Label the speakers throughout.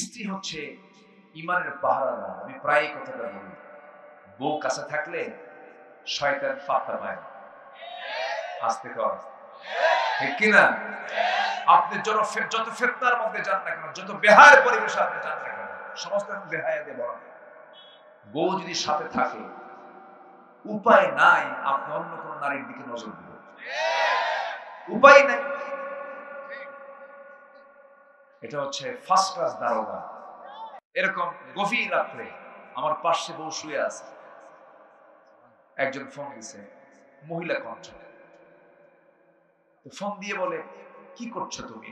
Speaker 1: স্ত্রী হচ্ছে ইমানের পাহারাদার। আমি প্রায় কথাটা বলি, বউ কাছে থাকলে শয়তান পাত্তা পায় না। আস্তে কর, ঠিক কিনা? আপনি যত ফিতনার মধ্যে যান না কেন, যত বেহায় পরিবেশে আপনি যান না কেন, সমস্ত বেহায়া দিয়ে বড়। বউ যদি সাথে থাকে, উপায় নাই আপনি অন্য কোন নারীর দিকে নজর দিবেন, উপায় নাই। এটা হচ্ছে ফার্স্ট ক্লাস দারোগা। এরকম গভীর রাত্রে আমার পাশে বউ শুয়ে আছে, একজন ফোন দিছে, মহিলা কণ্ঠ। ফোন দিয়ে বলে, কি করছো তুমি?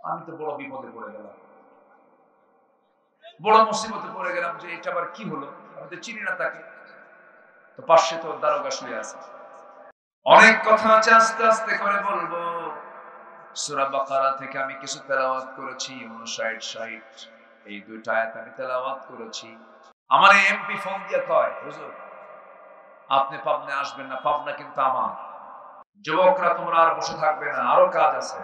Speaker 1: আমি তো বড় বিপদে পড়ে গেলাম, বড় মুসিবতে পড়ে গেলাম, যে এটা আবার কি হলো, আমি তো চিনি না তাকে। তো পাশে তো দারোগা শুয়ে আছে। অনেক কথা আছে, আস্তে আস্তে করে বলবো। সূরা বাকারা থেকে আমি কিছু তেলাওয়াত করেছি, 59 60 এই দুইটা আয়াত আমি তেলাওয়াত করেছি। আমার এমপি ফোন দিয়ে কয়, হুজুর আপনি পাবনা আসবেন না, পাবনা কিন্তু আমার। যুবকরা তোমরা আর বসে থাকবে না, আরো কাজ আছে।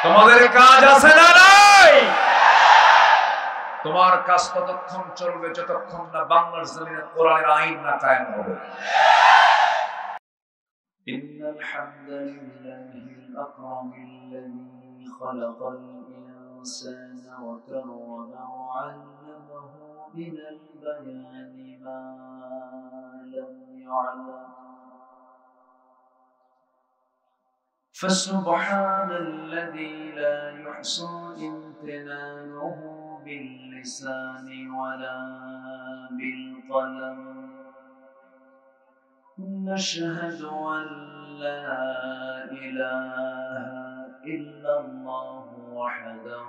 Speaker 1: তোমাদের কাজ আছে না নাই? তোমার কাজ ততক্ষণ চলবে যতক্ষণ না বাংলার জমিনে কোরআনের আইন না কায়েম হবে। ইন্নাল হামদুলিল্লাহিল আকরামিল্লাযী খালাকাল ইনসানা ওয়া কাররামাহু ওয়া 'আল্লামাহু মিনাল বায়ানি মা লাম يعلم فسبحان الذي لا يحصى امتنانه باللسان ولا بالقلم نشهد أن لا إله إلا الله وحده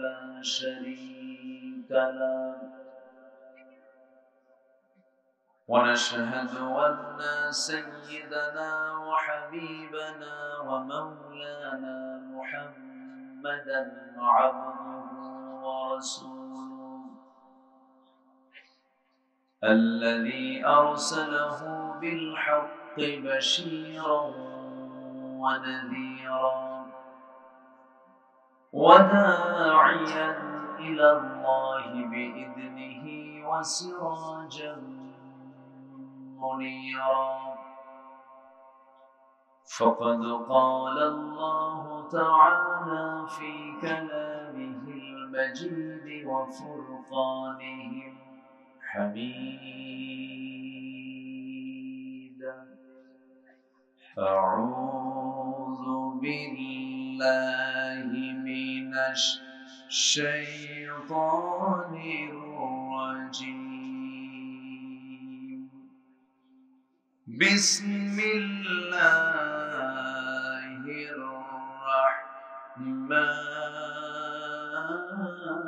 Speaker 1: لا شريك له ونشهد أن سيدنا وحبيبنا ومولانا محمدا عبده ورسوله الذي أرسله بالحق بشيرا ونذيرا وداعيا إلى الله بإذنه وسراجا منيرا فقد قال الله تعالى في كلامه المجيد وفرقانه الحميد أعوذ بالله من الشيطان الرجيم بسم الله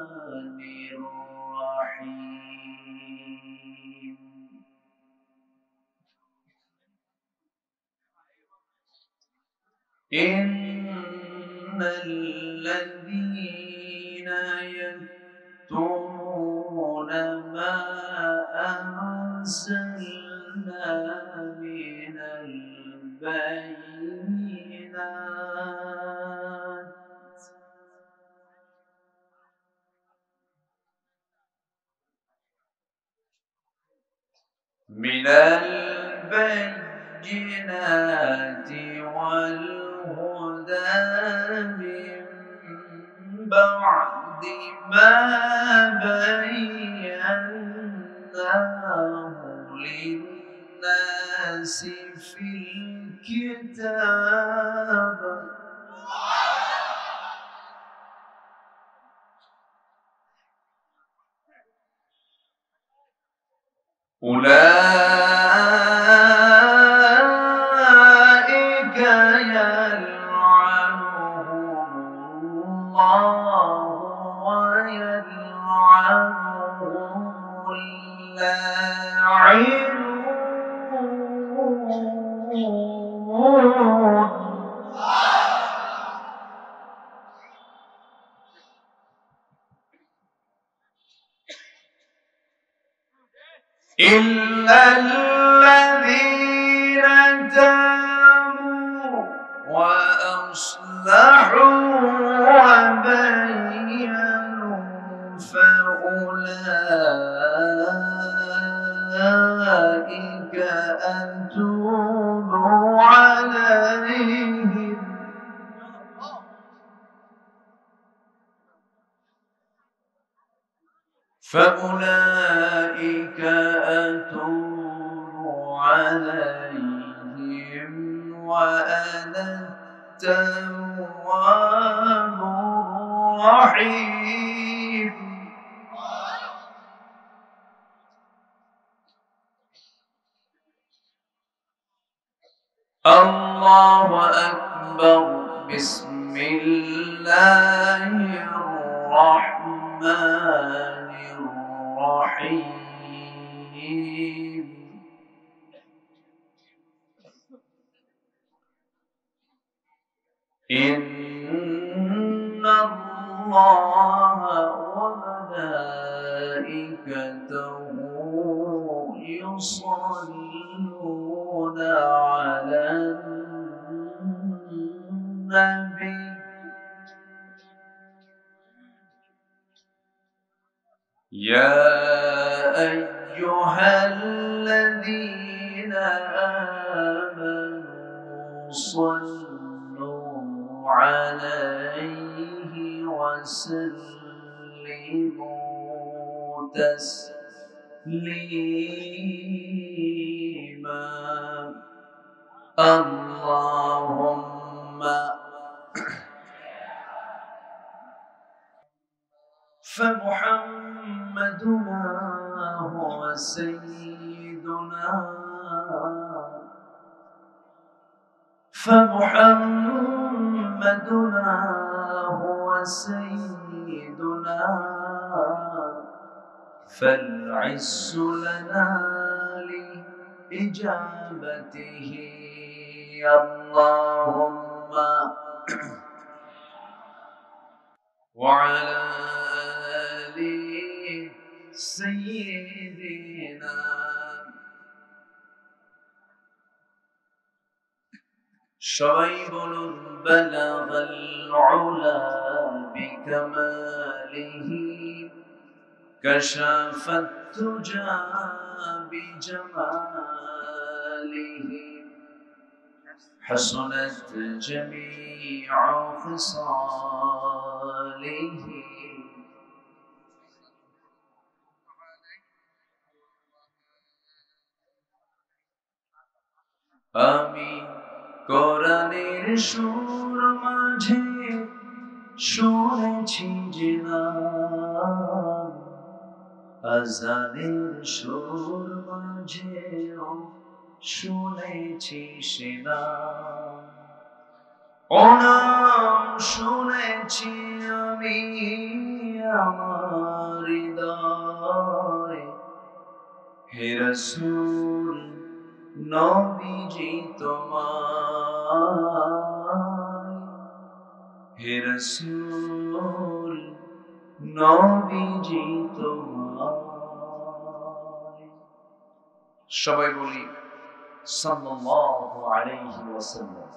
Speaker 1: الرحمن الرحيم إن الذين يكتمون ما أنزلنا من البينات والهدى من بعد ما بيناه للناس في الكتاب أولئك يلعنهم الله ويلعنهم اللاعنون إلا الذين تابوا وأصلحوا وبينوا
Speaker 2: فأولئك أتوب عليهم وأنا التواب الرحيم. الله أكبر. بسم الله الرحمن الرحيم. إن الله وملائكته يصلون على النبي يا أيها الذين آمنوا صلوا عليه وسلموا تسليما. اللهم فمحمدنا هو سيدنا فمحمدنا هو سيدنا فالعز لنا لإجابته. اللهم وعلى آل سيدنا. সবাই বলুন بلغ العلا بكماله كشف الدجى بجماله حسنت جميع خصاله. আমি কোরআনের সুর মাঝে শুনেছি যে নাম, আযানের সুর মাঝেও শুনেছি সে নাম। ও নাম শুনেছি আমি আমার হৃদয়ে, হে রাসূল নবীজি তোমায়, হে রাসূল নবীজি তোমায়। সবাই বলি সাল্লাল্লাহু আলাইহি ওয়াসাল্লাম।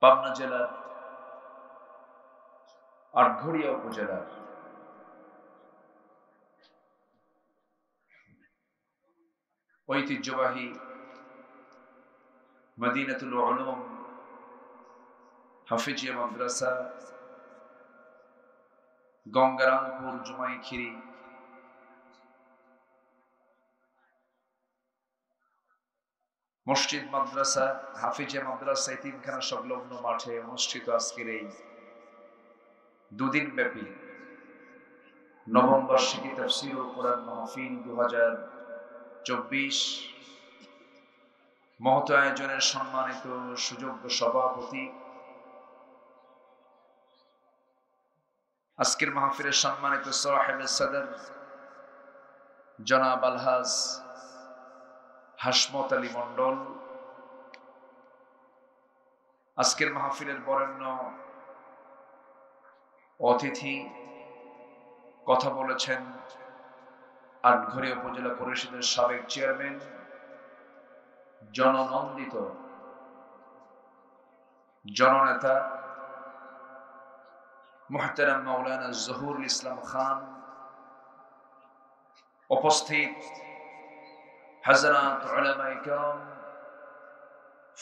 Speaker 2: পাবনা জেলার আটঘরিয়া উপজেলার ঐতিহ্যবাহী মদিনাতুল উলুম হাফিজিয়া মাদ্রাসা গঙ্গারামপুর জুমাইখিরি মসজিদ মাদ্রাসা হাফিজিয়া মাদ্রাসা তিনখানা সংলগ্ন মাঠে অনুষ্ঠিত আজকের এই দুদিন ব্যাপী নবম বার্ষিকী তাফসীরুল কোরআন মাহফিল 2024 মহত আয়োজনের সম্মানিত সুযোগ্য সভাপতি, আজকের মাহফিলের সম্মানিত সাহেবে সদর জনাব আলহাজ হাসমত আলী মন্ডল, আজকের মাহফিলের বরেণ্য অতিথি, কথা বলেছেন আটঘরিয়া উপজেলা পরিষদের সাবেক চেয়ারম্যান, জননন্দিত জননেতা মুহতারাম মাওলানা জহুরুল ইসলাম খান, উপস্থিত হযরত উলামায়ে কেরাম,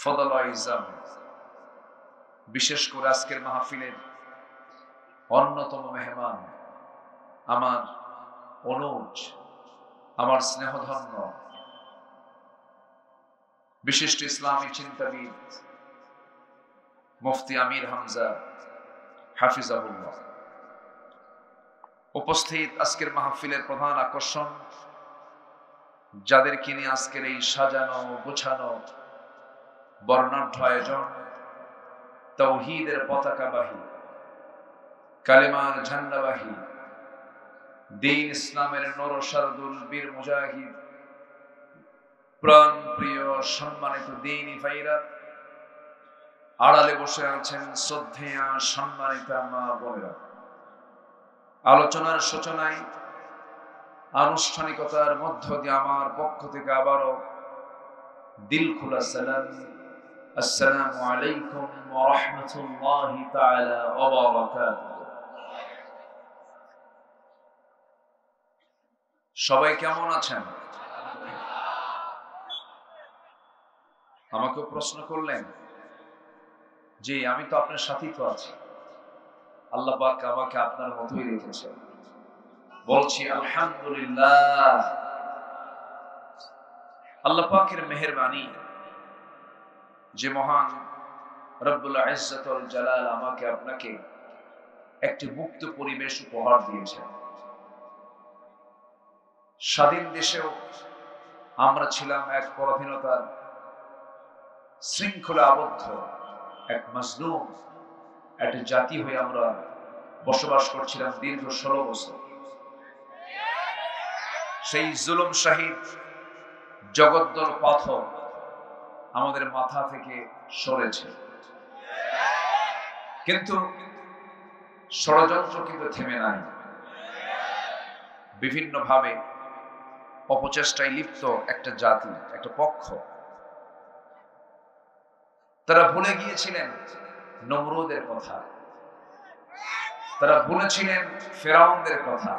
Speaker 2: ফদলায়ে ইজাম, বিশেষ করে আজকের মাহফিলের অন্যতম মেহমান, আমার অনুজ, আমার স্নেহধন্য বিশিষ্ট ইসলামী চিন্তাবিদ মুফতি আমির হামজা হাফিজাহুল্লাহ। উপস্থিত আজকের মাহফিলের প্রধান আকর্ষণ, যাদেরকে নিয়ে আজকের এই সাজানো গোছানো বর্ণাঢ্য আয়োজন, তাওহীদের পতাকাবাহী, কালেমার ঝান্ডাবাহী, দ্বীন ইসলামের নরসারদুল বীর মুজাহিদ, প্রাণ প্রিয় সম্মানিত দ্বীনি ভাইরা, আড়ালে বসে আছেন শ্রদ্ধেয়া সম্মানিতা মা বোনেরা। আলোচনার সূচনায় আনুষ্ঠানিকতার মধ্য দিয়ে আমার পক্ষ থেকে আবারও দিল খোলা সালাম, আসসালামু আলাইকুম ওয়া রাহমাতুল্লাহি তাআলা ওয়া বারাকাতুহু। সবাই কেমন আছেন? আমাকে প্রশ্ন করলেন, জি আমি তো আপনার সাথেই তো আছি, আল্লাহ পাক আমাকে আপনার মতোই রেখেছেন। বলছি আলহামদুলিল্লাহ। আল্লাহ পাকের মেহেরবানি যে মহান রব্বুল ইজ্জত ওয়াল জালাল আমাকে আপনাকে একটি মুক্ত পরিবেশ উপহার দিয়েছেন। স্বাধীন দেশেও আমরা ছিলাম এক পরাধীনতার শৃঙ্খলা আবদ্ধ এক মাজলুম একটা জাতি হয়ে আমরা বসবাস করছিলাম দীর্ঘ 16 বছর। সেই জুলুম শাহিদ জগদ্দল পাথর আমাদের মাথা থেকে সরেছে, কিন্তু ষড়যন্ত্র কিন্তু থেমে নাই। বিভিন্ন ভাবে অপচেষ্টায় লিপ্ত একটা জাতি, একটা পক্ষ, তারা ভুলে গিয়েছিলেন নমরুদের কথা, তারা ভুলেছিলেন ফেরাউনদের কথা,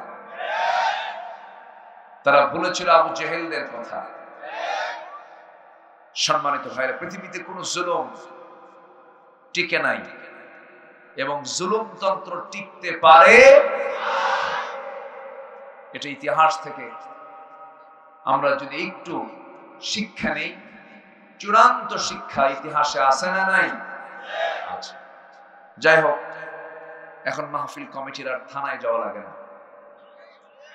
Speaker 2: তারা ভুলেছিল আবু জেহেলদের কথা। সম্মানিত ভাইরা, পৃথিবীতে কোন জুলুম টিকে নাই এবং জুলুমতন্ত্র টিকতে পারে, এটা ইতিহাস থেকে আমরা যদি একটু শিক্ষা নেই, চূড়ান্ত শিক্ষা ইতিহাসে আছে না নাই? আছে। যাই হোক, এখন মাহফিল কমিটির আর থানায় যাওয়া লাগে না,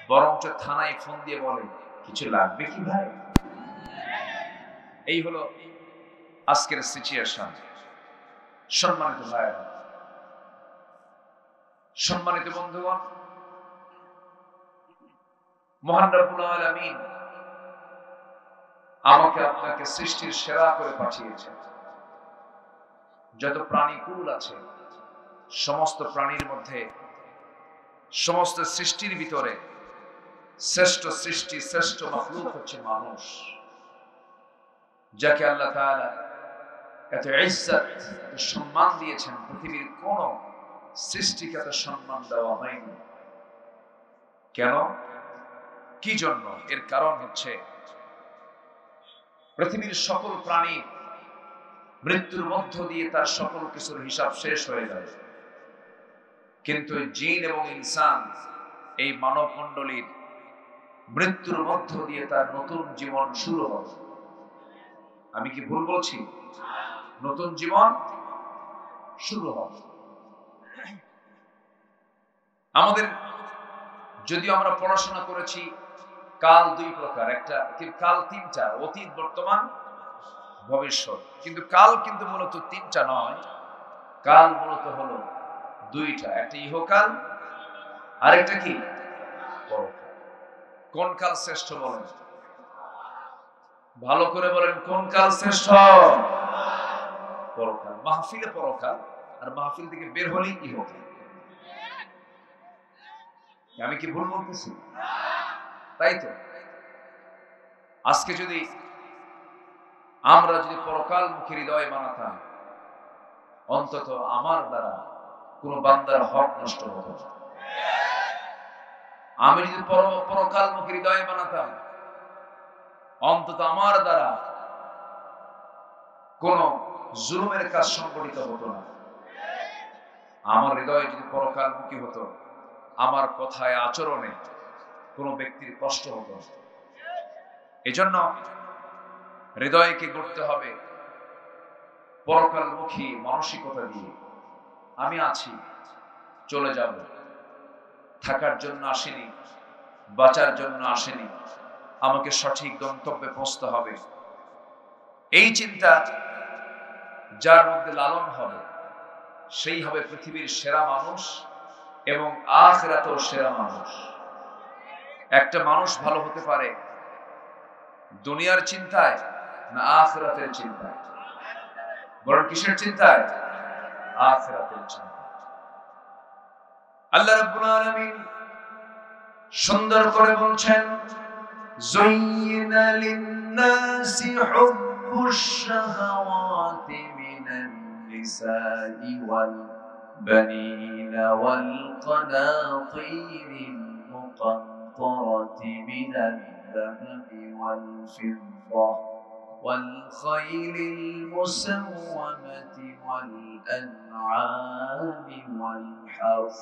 Speaker 2: বরঞ্চ থানায় ফোন দিয়ে বলে কিছু লাগবে কি ভাই। এই হলো আজকের সিচুয়েশন। সম্মানিত ভাইরা, সম্মানিত বন্ধুগণ, মহান রব্বুল আলামিন আমাকে আপনাকে সৃষ্টির সেরা করে পাঠিয়েছেন। যত প্রাণীকুল আছে, সমস্ত প্রাণীর মধ্যে, সমস্ত সৃষ্টির ভিতরে শ্রেষ্ঠ সৃষ্টি, শ্রেষ্ঠ মাখলুক হচ্ছে মানুষ, যাকে আল্লাহ তাআলা এত ইজ্জত, এত সম্মান দিয়েছেন। পৃথিবীর কোন সৃষ্টিকে এত সম্মান দেওয়া হয়নি। কেন? কি জন্য? এর কারণ হচ্ছে পৃথিবীর সকল প্রাণী মৃত্যুর মধ্য দিয়ে তার সকল কিছুর হিসাব শেষ হয়ে যাবে, কিন্তু জিন এবং ইনসান, এই মানব মণ্ডলীর মৃত্যুর মধ্য দিয়ে তার নতুন জীবন শুরু হবে। আমি কি ভুল বলছি? নতুন জীবন শুরু হবে। আমাদের যদিও আমরা পড়াশোনা করেছি কাল 2 প্রকার, একটা কাল 3টা, অতীত, বর্তমান, ভবিষ্যৎ, কিন্তু কাল কিন্তু মূলত 3টা নয়, কাল মূলত হলো 2টা, একটা ইহকাল আর একটা কি পরকাল। কোন কাল শ্রেষ্ঠ বলেন? ভালো করে বলেন, কোন কাল শ্রেষ্ঠ? পরকাল। মাহফিলে পরকাল, আর মাহফিল থেকে বের হলেই ইহকাল। আমি কি ভুল বলতেছি? তাই তো আজকে যদি আমরা পরকালমুখী হৃদয় বানাতাম, অন্তত আমার দ্বারা কোন বান্দার হক নষ্ট হতো না। আমি যদি পরকালমুখী হৃদয় বানাতাম, অন্তত আমার দ্বারা কোন জুলুমের কাজ সংগঠিত হতো না।
Speaker 1: আমার হৃদয় যদি পরকালমুখী হতো, আমার কথায় আচরণে কোনো ব্যক্তির কষ্ট হতো। এজন্য হৃদয়কে গড়তে হবে পরকালমুখী মানসিকতা দিয়ে। আমি আছি, চলে যাব, থাকার জন্য আসেনি, বাঁচার জন্য আসেনি, আমাকে সঠিক গন্তব্যে পৌঁছতে হবে। এই চিন্তা যার মধ্যে লালন হবে, সেই হবে পৃথিবীর সেরা মানুষ এবং আখিরাতেও সেরা মানুষ। একটা মানুষ ভালো হতে পারে দুনিয়ার চিন্তায় না আখিরাতের চিন্তায়? বরং কিসের চিন্তায়? আখিরাতের চিন্তায়। আল্লাহ রাব্বুল আলামিন সুন্দর করে বলছেন, যুয়িনা লিন-নাসি হুব্বুশ শাহাওয়াতি মিনান নিসাই ওয়াল বানিনা ওয়াল কানাতিরিল মুকান্তারাতি মিনাল যাহাবি ওয়াল ফিদ্দা والخيل المسومة والأنعام والحرث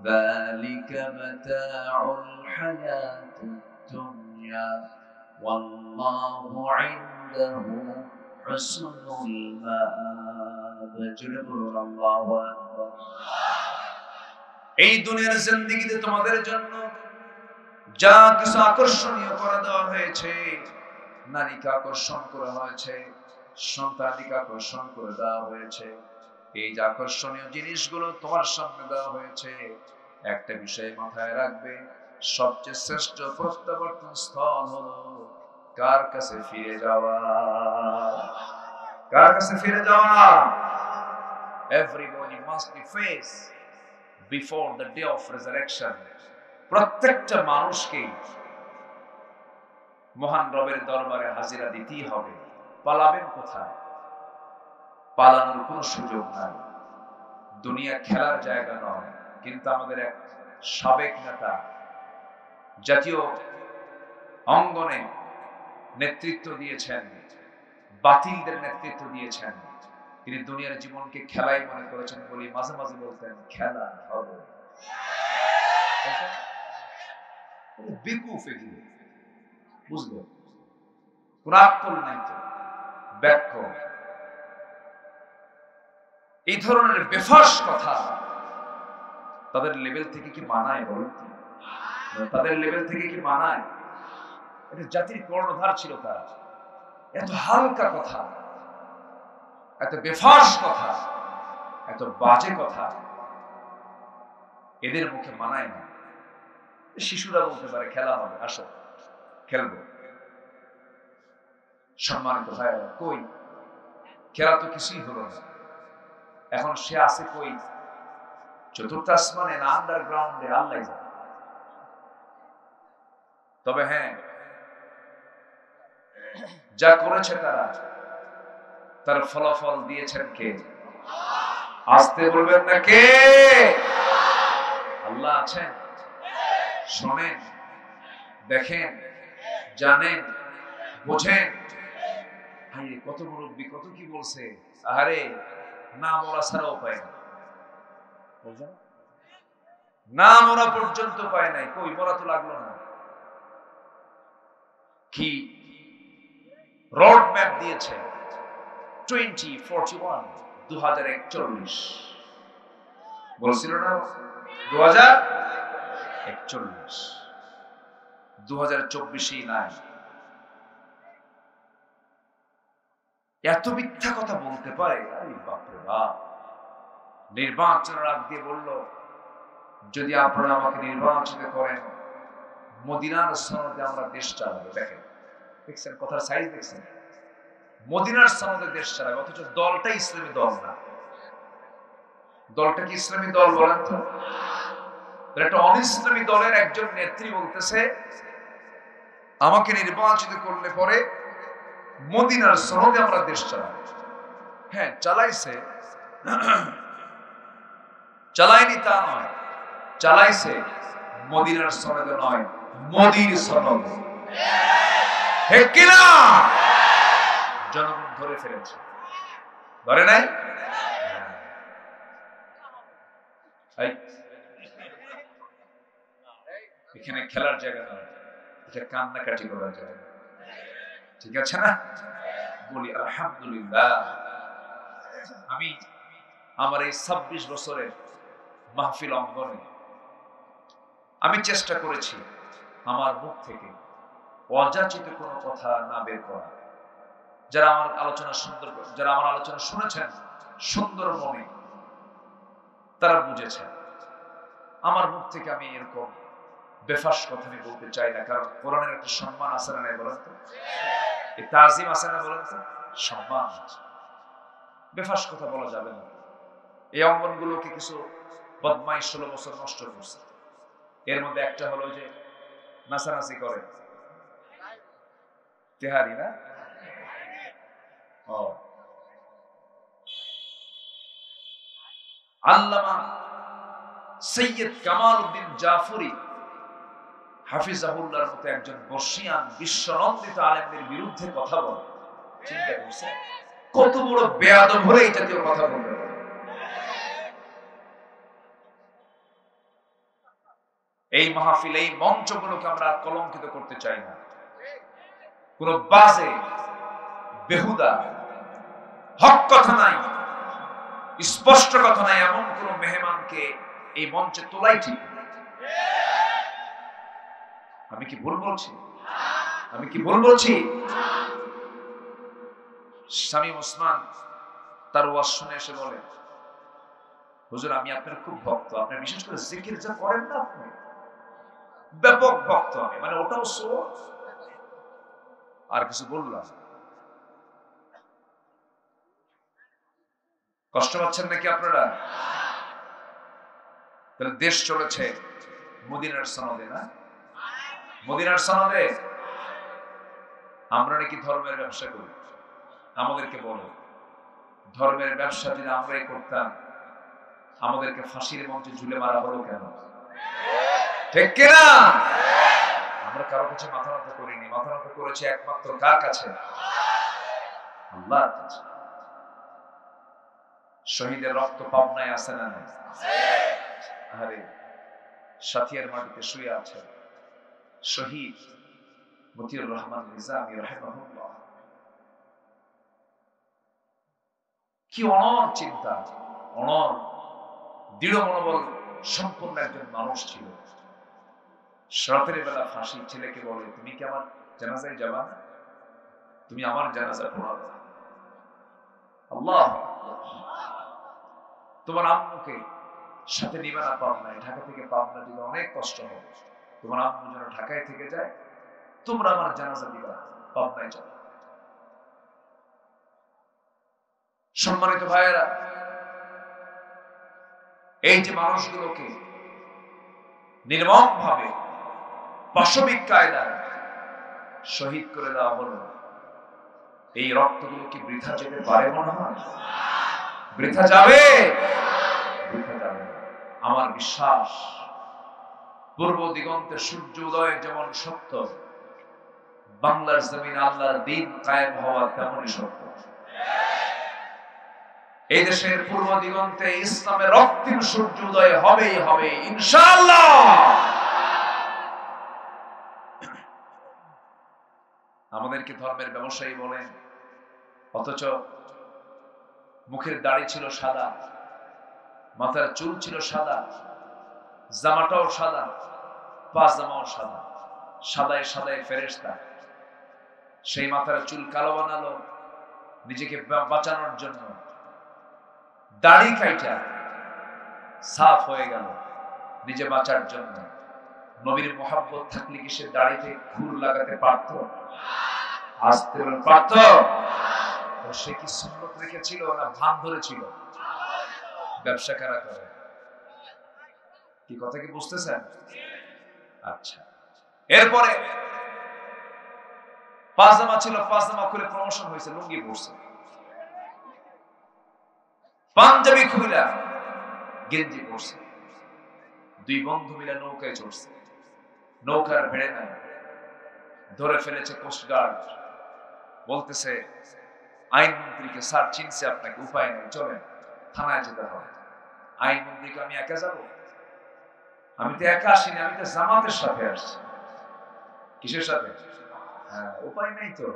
Speaker 1: ذلك متاع الحياة الدنيا والله عنده حسن المآب جل الله أكبر। এই দুনিয়ার জিন্দেগিতে তোমাদের জন্য যা কিছু আকর্ষণীয় করে দেওয়া হয়েছে, নারীকে আকর্ষণ করা হয়েছে, সন্তানকে আকর্ষণ করে দেওয়া হয়েছে, এই যে আকর্ষণীয় জিনিসগুলো তোমার সামনে দেওয়া হয়েছে, একটা বিষয় মাথায় রাখবে, সবচেয়ে শ্রেষ্ঠ প্রত্যাবর্তন স্থল হলো কার কাছে ফিরে যাওয়া। কার কাছে ফিরে যাওয়া? Everybody must be faced before the day of resurrection. প্রত্যেকটা মানুষকে মহান রবের দরবারে হাজিরা দিতেই হবে। পালাবেন কোথায়? পালানোর কোনো সুযোগ নাই। দুনিয়া খেলার জায়গা নয়। কিন্তু আমাদের এক সাবেক নেতা জাতীয় অঙ্গনে নেতৃত্ব দিয়েছেন, বাতিলদের নেতৃত্ব দিয়েছেন। তিনি দুনিয়ার জীবনকে খেলাই মনে করেছেন বলে মাঝে মাঝে বলতেন, খেলা হবে। বেকুফ এগুলো, বুঝলো? কোন আকল নাই তো, ব্যাখ্য। এই ধরনের বেফাস কথা তাদের লেভেল থেকে কি মানায়? বলুন, তাদের লেভেল থেকে কি মানায়? এটা জাতির কর্ণধার ছিল তারা। এত হালকা কথা, এত বেফাস কথা, এত বাজে কথা এদের মুখে মানায় না। শিশুরা বলতে পারে খেলা হবে, আসো খেলবো। সম্মানিত ভাইরা, কই খেলা তো কিছুই হলো না। এখন সে আছে কই? চতুর্থ আসমানে না আন্ডারগ্রাউন্ডে? আল্লাহ জানে। তবে হ্যাঁ, যা করেছে তারা, তার ফলাফল দিয়েছেন কে? আসতে বলবেন না কে? আল্লাহ আছেন। শোনেন, দেখেন, জানেন, বোঝেন। কত মুরব্বী কত কি বলছে, আরে না মরা ছাড়াও পায় না, না মরা পর্যন্ত পায় নাই। কই মরা তো লাগলো না। কি রোড ম্যাপ দিয়েছে 2041, 2041 বলছিল না? 2041, 2024 নাই। এত মিথ্যা কথা বলতে পারে? আরে বাপরে বাপ। নির্বাচনের আগ দিয়ে বলল, যদি আপনারা আমাকে নির্বাচিত করেন, মদিনার সনদে আমরা দেশ চালাবো। দেখেন, দেখছেন কথার সাইজ দেখছেন? মদিনার সনদে দেশ চালাবে, অথচ দলটা ইসলামী দল না। দলটা কি ইসলামী দল বলেন তো? একটা অনিসলামী দলের একজন নেত্রী বলতেছে, আমাকে নির্বাচিত করলে পরে মদিনার সনদে আমরা দেশ চালাবো। হ্যাঁ, চালাইছে, চালায়নি তা নয়, চালাইছে মদিনার সনদে নয়, মোদির সনদ। ঠিক কিনা? জনগণ ধরে ফেলেছে, ধরে নাই? এই, এখানে খেলার জায়গা নয়, এটা কান্নাকাটি করার জায়গা, ঠিক আছে না? বলি আলহামদুলিল্লাহ। আমি আমার এই 26 বছরের মাহফিল অঙ্গনে আমি চেষ্টা করেছি আমার মুখ থেকে অযাচিত কোনো কথা না বের করা। যারা আমার আলোচনা শুনেছেন সুন্দর মনে, তারা বুঝেছেন আমার মুখ থেকে আমি এরকম বেফাস কথা আমি বলতে চাই না। কারণ কোরআনের একটা সম্মান আছে না নাই বলেন তো? এই তাজিম আছে না বলেন তো? সম্মান আছে, বেফাস কথা বলা যাবে না। এই অঙ্গনগুলোকে কিছু বদমাইশ 16 বছর নষ্ট করছে। এর মধ্যে একটা হলো যে নাচানাচি করে, তেহারি না? আল্লামা সৈয়দ কামাল উদ্দিন জাফরি হাফিজাহুল্লাহর মতো একজন বর্ষিয়ান বিশ্বনন্দিত আলেমদের বিরুদ্ধে কথা বলে, চিন্তা করছে কত বড় বেয়াদব হলে এই জাতীয় কথা বলতে পারে। এই মাহফিল, এই মঞ্চগুলোকে আমরা কলঙ্কিত করতে চাই না। কোন বাজে বেহুদা হক কথা নাই, স্পষ্ট কথা নাই, এমন কোন মেহমানকে এই মঞ্চে তোলাই ঠিক। আমি কি ভুল বলছি? আমি কি ভুল বলছি? শামীম ওসমান তার ওয়াজ শুনে এসে বলে, হুজুর আমি আপনার খুব ভক্ত, আপনি বিশেষ করে জিকির যা করেন না আপনি ব্যাপক ভক্ত আমি, মানে ওটাও সো। আর কিছু বললাম? কষ্ট পাচ্ছেন নাকি আপনারা? তাহলে দেশ চলেছে মদিনার সনদে না? মদিনার সনদে। আমরা নাকি ধর্মের ব্যবসা করি। আমাদেরকে বলো, ধর্মের ব্যবসা যদি আমরাই করতাম, আমাদেরকে ফাঁসির মঞ্চে ঝুলে মারা হলো কেন? ঠিক কিনা? আমরা কারো কাছে মাথা নত করিনি, মাথা নত করেছি একমাত্র কার কাছে? আল্লাহর কাছে। শহীদের রক্ত পাবনায় আছে না নাই? আরে সাথিয়ার মাটিতে শুয়ে আছে শহীদ মতিউর রহমান নিজামী রাহিমাহুল্লাহ। কি অনর চিন্তা, অনর দৃঢ় মনোবল সম্পন্ন একজন মানুষ ছিল। রাতের বেলা ফাঁসি ছেলেকে বলে, তুমি কি আমার জানাজায় যাবা না? তুমি আমার জানাজা পড়াবে। আল্লাহ, তোমার আম্মুকে সাথে নিবে না পাবনায়, ঢাকা থেকে পাবনা দিলে অনেক কষ্ট হবে। তোমার আম্মু যেন ঢাকায় থেকে যায়, তোমরা আমার জানাজা দিবা, পাবনায় যাবে। সম্মানিত ভাইয়েরা, এই যে মানুষগুলোকে নির্মম ভাবে পাশবিক কায়দায় শহীদ করে দেওয়া হলো, এই রক্তগুলো কি বৃথা যেতে পারে? মনে হয় বৃথা যাবে? বৃথা যাবে। আমার বিশ্বাস পূর্ব দিগন্তে সূর্য উদয় যেমন সত্য, বাংলার জমিন আল্লাহর দ্বীন কায়েম হওয়া তেমনই সত্য। এই দেশের পূর্ব দিগন্তে ইসলামের রক্তিম সূর্য উদয় হবেই হবে ইনশাআল্লাহ। আমাদেরকে ধর্মের ব্যবসায়ী বলেন, অথচ মুখের দাড়ি ছিল সাদা, মাথার চুল ছিল সাদা, জামাটাও সাদা, পাজামাও সাদা, সাদায় সাদায় ফেরেশতা। সেই মাথার চুল কালো বানালো নিজেকে বাঁচানোর জন্য, দাড়ি কাইটা সাফ হয়ে গেল নিজে বাঁচার জন্য। নবীর মোহাব্বত থাকলে কি সে দাড়িতে ঘুর লাগাতে পারত? আসতে পারত? সে কি সুন্নত রেখেছিল না ভান ধরেছিল? ব্যবসা কারা করে? কি কথা কি বুঝতেছেন? আচ্ছা, এরপরে পাজামা ছিল, পাজামা করে প্রমোশন হয়েছে, লুঙ্গি পরছে। পাঞ্জাবি খুইলা গেঞ্জি পরছে। দুই বন্ধু মিলে নৌকায় চড়ছে, নৌকার ভেড়ে নাই, ধরে ফেলেছে কোস্টগার্ড। বলতেছে আইনমন্ত্রীকে, স্যার চিনছে আপনাকে, উপায় নেই, চলেন থানায় যেতে হবে। আইনমন্ত্রীকে আমি একা যাব? আমি তো একা আসিনি, আমি তো জামাতের সাথে আসছি। কিসের সাথে? হ্যাঁ, উপায় নাই তো।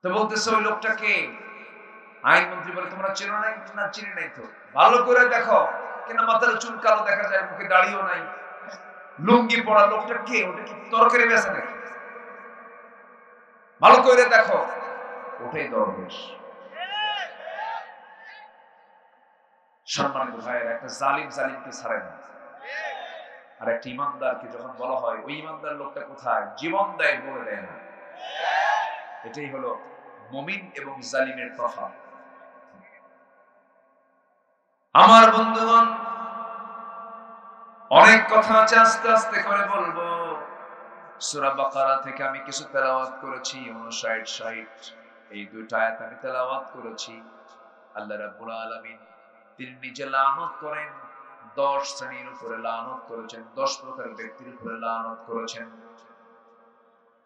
Speaker 1: তো বলতেছে ওই লোকটা কে? আইনমন্ত্রী বলে তোমরা চেনো নাই? না চিনি নাই তো। ভালো করে দেখো, কেন মাথার চুল কালো দেখা যায়, মুখে দাড়িও নাই, লুঙ্গি পরা লোকটা কে? ওটা কি তরকারি বেচে নাকি? ভালো করে দেখো, ওটাই দরবেশ। সম্মানিত ভাইয়েরা, একটা জালিম জালিমকে ছাড়ে না, আর একটা ইমানদারকে যখন বলা হয় ওই ইমানদার লোকটা কোথায়, জীবন দেয় বলে দেয় না। এটাই হলো মুমিন এবং জালিমের তফাৎ। আমার বন্ধুগণ, অনেক কথা আছে, আস্তে আস্তে করে বলবো। সূরা বাকারা থেকে আমি কিছু তেলাওয়াত করেছি, 59 60 এই দুইটা আয়াত আমি তেলাওয়াত করেছি। আল্লাহ রাব্বুল আলামিন তিনি নিজে লানত করেন, 10 শ্রেণীর উপরে লানত করেছেন, 10 প্রকার ব্যক্তির উপরে লানত করেছেন।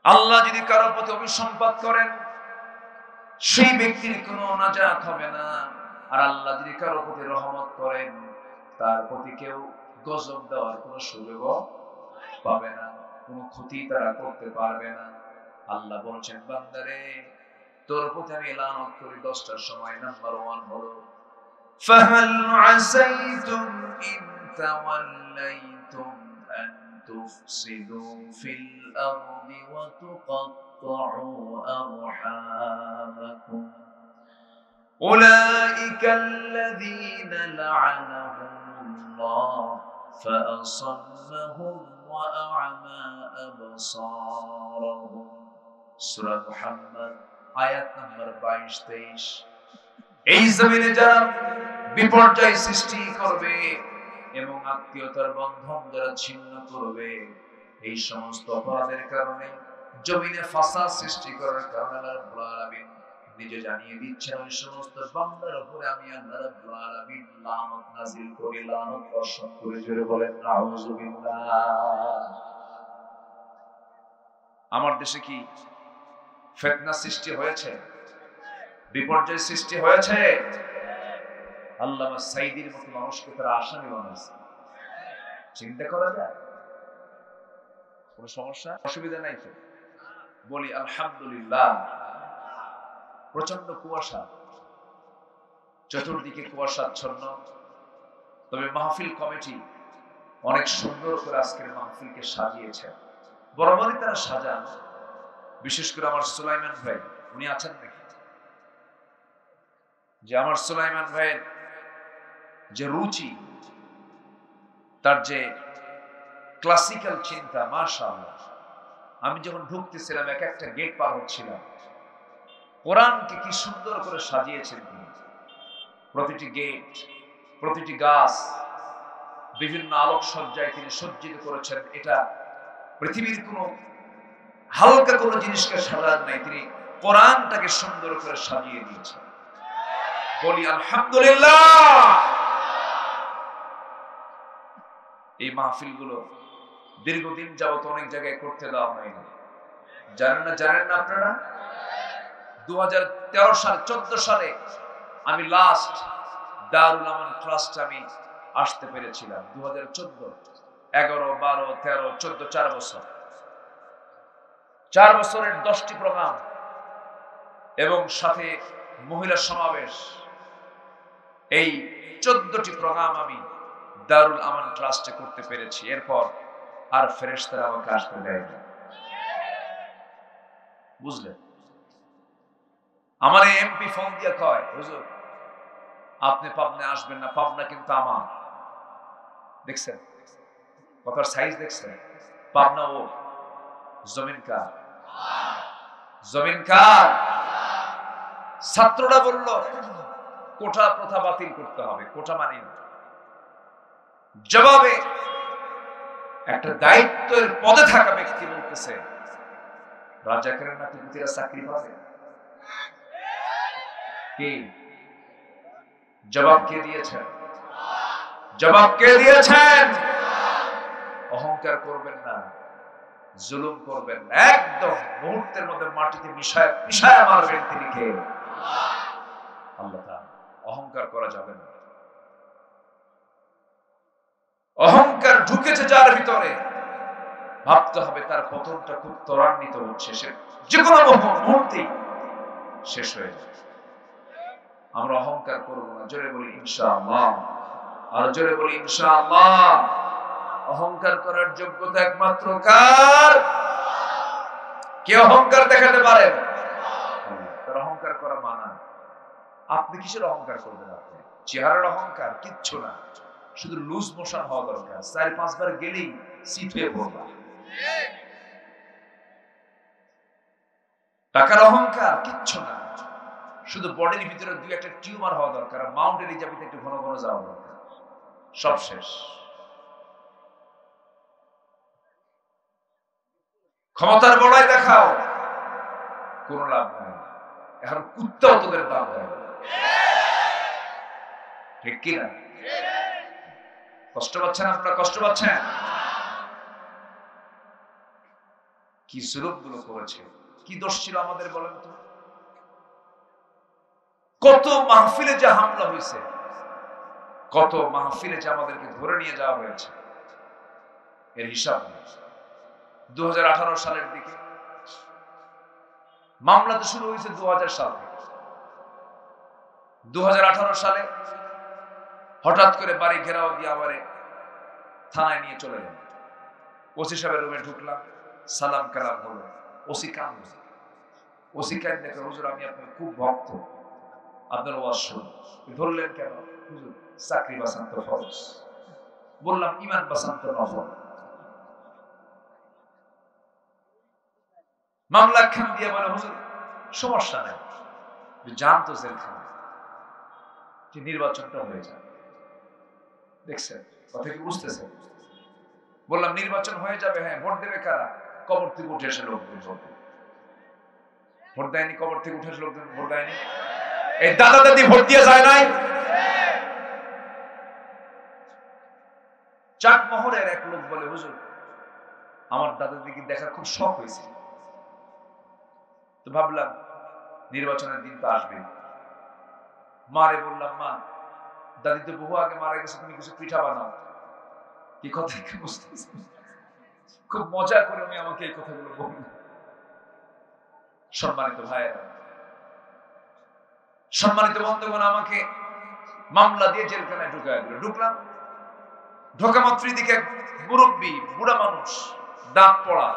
Speaker 1: আল্লাহ যদি কারো প্রতি অভিসম্পাত করেন, সেই ব্যক্তির কোনো নাজাত হবে না। আর আল্লাহ যদি কারো প্রতি রহমত করেন, তার প্রতি কেউ গজব দেওয়ার কোনো সুযোগও পাবে না, কোনো ক্ষতি তারা করতে পারবে না। আল্লাহ বলছেন, বান্দারে তোর প্রতি আমি লানত করি 10টার সময়। নাম্বার 1 হলো ফাহাল আসাইতুম ইন তাওয়াল্লাইতুম আন তুফসিদু ফিল আরদি ওয়া তুকাত্তাউ আরহামাকুম উলাইকা আল্লাযীনা লা'আনাহুমুল্লাহ ফাআসাম্মাহুম ওয়া আ'মা আবসারহুম। সূরা মুহাম্মদ আয়াত নাম্বার 22-23। এই জমিনে যারা বিপর্যয় সৃষ্টি করবে এবং আত্মীয়তার বন্ধন যারা ছিন্ন করবে, এই সমস্ত অপরাধের কারণে, জমিনে ফাসাদ সৃষ্টি করার কারণে আল্লাহ রাব্বুল আলামিন নিজে জানিয়ে দিচ্ছেন, ওই সমস্ত বান্দার উপরে আমি আল্লাহ রাব্বুল আলামিন লানত নাযিল করি, লানত বর্ষণ করি। জোরে বলেন নাউযু বিল্লাহ। আমার দেশে কি ফিতনা সৃষ্টি হয়েছে? বিপর্যয় সৃষ্টি হয়েছে? আল্লামা সাইদির মতো মানুষকে তারা আসামি বানাইছে। চিন্তা করা যায়? কোন সমস্যা, অসুবিধা নাই তো? বলি আলহামদুলিল্লাহ। প্রচন্ড কুয়াশা, চতুর্দিকে কুয়াশাচ্ছন্ন। তবে মাহফিল কমিটি অনেক সুন্দর করে আজকের মাহফিলকে সাজিয়েছে। বরাবরই তারা সাজান। বিশেষ করে আমার সুলাইমান ভাই, উনি আছেন নাকি? যে আমার সুলাইমান ভাইয়ের যে রুচি, তার যে ক্লাসিক্যাল চিন্তা, মাশাআল্লাহ। আমি যখন ঢুকতেছিলাম, এক একটা গেট পার হচ্ছিলাম, কোরআনকে কি সুন্দর করে সাজিয়েছেন তিনি। প্রতিটি গেট, প্রতিটি গাছ বিভিন্ন আলোকসজ্জায় তিনি সজ্জিত করেছেন। এটা পৃথিবীর কোনো হালকা কোনো জিনিসকে সাজান নাই, তিনি কোরআনটাকে সুন্দর করে সাজিয়ে দিয়েছেন। বলি আলহামদুলিল্লাহ। এই মাহফিলগুলো দীর্ঘদিন যাবত অনেক জায়গায় করতে দেওয়া হয়নি। জানেন না আপনারা? 2013 সালে 14 সালে আমি লাস্ট দারুল আমান ট্রাস্ট আমি আসতে পেরেছিলাম। 2014, 11, 12, 13, 14, 4 বছর। 4 বছরের 10টি প্রোগ্রাম এবং সাথে মহিলা সমাবেশ, এই 14টি প্রোগ্রাম আমি দারুল আমান ট্রাস্টে করতে পেরেছি। এরপর আর ফেরেশতারা আমাকে আসতে দেয়নি। বুঝলেন? আমার এমপি ফোন দিয়ে কয়, হুজুর আপনি পাবনা আসবেন না, পাবনা কিন্তু আমার। দেখছেন কথার সাইজ? দেখছেন? পাবনা ও, জমিন কার? জমিন কার? ছাত্ররা বলল কোটা প্রথা বাতিল করতে হবে, কোটা মানি না। জবাবে একটা দায়িত্বের পদে থাকা ব্যক্তি বলতেছে, রাজাকারের নাতিপুতিরা চাকরি পাবে? কি জবাব কে দিয়েছেন? জবাব কে দিয়েছেন? অহংকার করবেন না, জুলুম করবেন না, একদম মুহূর্তের মধ্যে মাটিতে মিশায় মারবেন। তিনি কে? আল্লাহ তাআলা। অহংকার করা যাবে না। অহংকার ঢুকেছে যার ভিতরে, ভাবতে হবে তার পতনটা খুব ত্বরান্বিত হচ্ছে, সে যে কোনো মুহূর্তেই শেষ হয়ে যাবে। আমরা অহংকার করব না, জোরে বলি ইনশাআল্লাহ, আর জোরে বলি ইনশাআল্লাহ। অহংকার করার যোগ্যতা একমাত্র কার? কে অহংকার দেখাতে পারেন? তার অহংকার করা মানা। আপনি কিসের অহংকার করবেন? আপনি চেহারার অহংকার কিচ্ছু না, শুধু লুজ মোশন হওয়া দরকার। 4-5 বার গেলেই সিট হয়ে পড়বা। টাকার অহংকার কিচ্ছু না, শুধু বডির ভিতরে 2-1টা টিউমার হওয়া দরকার, মাউন্ট এলিজাবেথে একটু ঘন ঘন যাওয়া দরকার, সব শেষ। ক্ষমতার বড়াই দেখাও, কোন লাভ নাই। এখন কুত্তাও তোদের দাম দেয়, ঠিক কিনা? কষ্ট পাচ্ছেন আপনারা? কষ্ট পাচ্ছেন? কি জুলুম গুলো করেছে, কি দোষ ছিল আমাদের বলেন তো? কত মাহফিলে যে হামলা হয়েছে, কত মাহফিলে যে আমাদেরকে ধরে নিয়ে যাওয়া হয়েছে, এর হিসাব নেই। 2018 সালের দিকে মামলা তো শুরু হয়েছে 2000 সাল থেকে। 2018 সালে হঠাৎ করে বাড়ি ঘেরাও দিয়ে আমারে থানায় নিয়ে চলে গেল। ওসি সাহেবের রুমে ঢুকলাম, সালাম কালাম হলো। ওসি কান দেখে, হুজুর আমি আপনার খুব ভক্ত, আপনার ওয়াজ শুনি। ধরলেন কেন? হুজুর চাকরি বাঁচান তো ফরজ। বললাম ইমান বাঁচান তো নফল। মামলা খান দিয়ে বলে, হুজুর সমস্যা নাই, জানতো জেলখানা, যে নির্বাচনটা হয়ে যায়। দেখছেন কথা কি বুঝতেছেন? বললাম নির্বাচন হয়ে যাবে, হ্যাঁ ভোট দেবে কারা? কবর থেকে উঠে এসে লোকজন ভোট দেয়নি। কবর থেকে উঠে এসে লোকজন ভোট দেয়নি। এই দাদা দাদি ভোট দিয়ে যায় নাই? চাকমোহরের এক লোক বলে, হুজুর আমার দাদা দিকে দেখা খুব শখ হয়েছে, তো ভাবলাম নির্বাচনের দিন তো আসবে। মারে বললাম, মা দাদি তো বহু আগে মারা গেছে, তুমি কিছু পিঠা বানাও। কি কথা কি বুঝতেছি? খুব মজা করে উনি আমাকে এই কথাগুলো বললেন। সম্মানিত ভাইয়েরা, সম্মানিত বন্ধুগণ, আমাকে মামলা দিয়ে জেলখানায় ঢুকায় দিল। ঢুকলাম, ঢোকা মাত্রই দিকে মুরব্বী বুড়া মানুষ, দাঁত পড়া,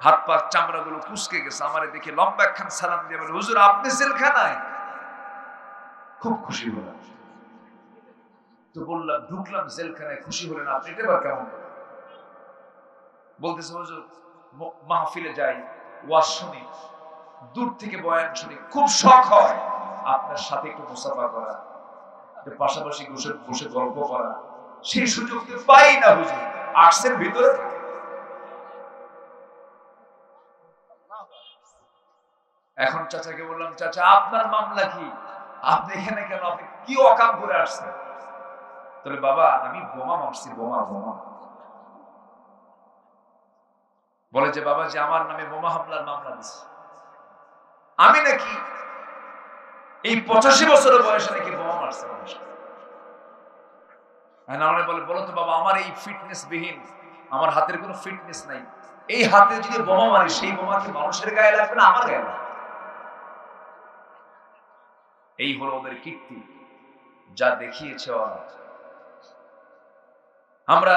Speaker 1: হাত পা চামড়া গুলো কুচকে গেছে, আমারে দেখে লম্বা একখান সালাম দিয়ে বলে, হুজুর আপনি জেলখানায়? খুব খুশি হলাম। তো বললাম, ঢুকলাম জেলখানায়, খুশি হলেন আপনি, এটা এবার কেমন করে? বলতেছে, হুজুর মাহফিলে যাই, ওয়াজ শুনি, দূর থেকে বয়ান শুনি, খুব শখ হয় আপনার সাথে একটু মুসাফা করা, পাশাপাশি বসে গল্প করা, সেই সুযোগ পাই না হুজুর, আর্টসের ভিতরে থাকে। এখন চাচাকে বললাম, চাচা আপনার মামলা কি? আপনি এখানে কেন? আপনি কি অকাম করে আসছেন? তাহলে বাবা আমি বোমা মারছি, বোমা। বলে যে বাবা যে আমার নামে বোমা হামলার মামলা দিচ্ছে। আমি নাকি এই 85 বছরের বয়সে নাকি বোমা মারছে মানুষকে। বলে, বলো তো বাবা, আমার এই ফিটনেস বিহীন, আমার হাতের কোনো ফিটনেস নাই, এই হাতে যদি বোমা মারি, সেই বোমা কি মানুষের গায়ে লাগবে না আমার গায়ে লাগবে? এই হলো ওদের কীর্তি, যা দেখিয়েছে ওরা। আমরা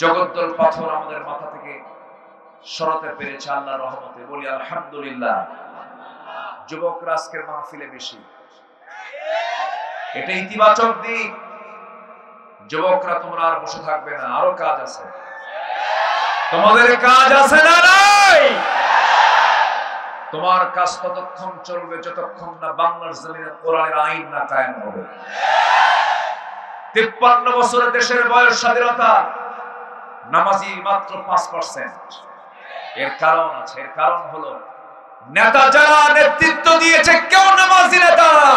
Speaker 1: জগদ্দল পাথর আমাদের মাথা থেকে সরাতে পেরেছে আল্লাহর রহমতে, বলি আলহামদুলিল্লাহ। যুবকরা আজকের মাহফিলে বেশি, এটা ইতিবাচক দিক। যুবকরা তোমরা আর বসে থাকবে না, আরো কাজ আছে, তোমাদের কাজ আছে না নাই? তোমার কাজ ততক্ষণ চলবে যতক্ষণ না বাংলার জমিনে কোরআনের আইন না কায়েম হবে। 53 বছরে দেশের বয়স স্বাধীনতা, নামাজি মাত্র 5%। এর কারণ আছে, এর কারণ হলো নেতা যারা নেতৃত্ব দিয়েছে কেউ নামাজি নেতা না।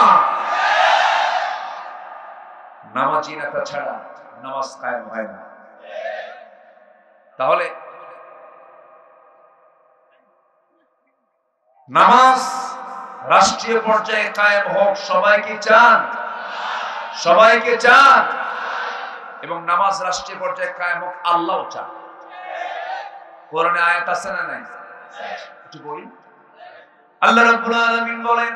Speaker 1: নামাজি নেতা ছাড়া নামাজ কায়েম হয় না। তাহলে নামাজ রাষ্ট্রীয় পর্যায়ে কায়েম হোক, সবাইকে চান? সবাইকে চান? এবং নামাজ রাষ্ট্রীয় পর্যায়ে কায়েম হোক, আল্লাহও চান। কোরআনে আয়াত আছে না নাই? একটু বলি। আল্লাহ রাব্বুল আলামিন বলেন,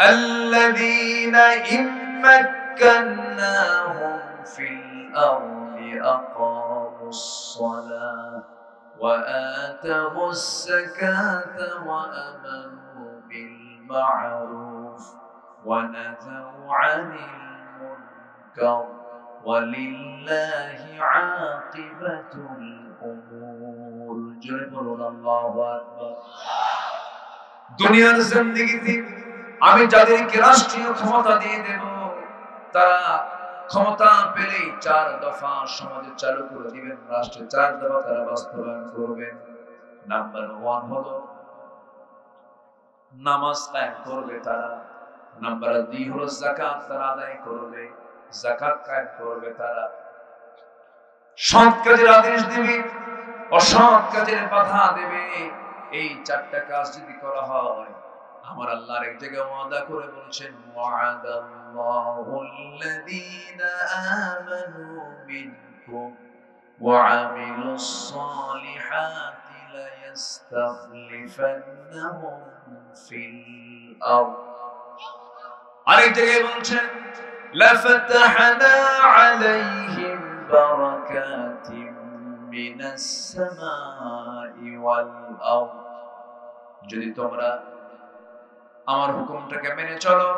Speaker 1: আল্লাযীনা ইম্মাক্কান্নাহুম ফিল আরদি আকামুস সালাহ ওয়া আতাউস যাকাতা ওয়া আমানু বিল মা'রুফ ওয়া নাহাউ আনিল মুনকার ওয়ালিল্লাহি আকিবাতুল উমুর। জোরে বলুন আল্লাহু আকবার। দুনিয়ার জিন্দেগিতে আমি যাদেরকে রাষ্ট্রীয় ক্ষমতা দিয়ে দেব, তারা ক্ষমতা পেলেই 4 দফা সমাজে চালু করে দিবেন, রাষ্ট্রে 4 দফা তারা বাস্তবায়ন করবেন। নাম্বার 1 হলো নামাজ কায়েম করবে তারা। নাম্বার 2 হলো যাকাত তারা আদায় করবে, যাকাত কায়েম করবে তারা। সৎ কাজের আদেশ দেবে, অসৎ কাজের বাধা দেবে। এই 4টা কাজ যদি করা হয়, আমার আল্লাহর এক জায়গায় ওয়াদা করে বলেছেন, ওয়া'আদাল্লাহুল্লাযীনা আমানু মিনকুম ওয়া আমিলুস সালিহাতি লায়াস্তাখলিফান্নাহুম ফিল আরদ। আরেক জায়গায় বলছেন, লাফাতাহনা আলাইহিম বারাকাতিম মিনাস সামাই ওয়াল আরদ। যদি তোমরা আমার হুকুমটাকে মেনে চলো,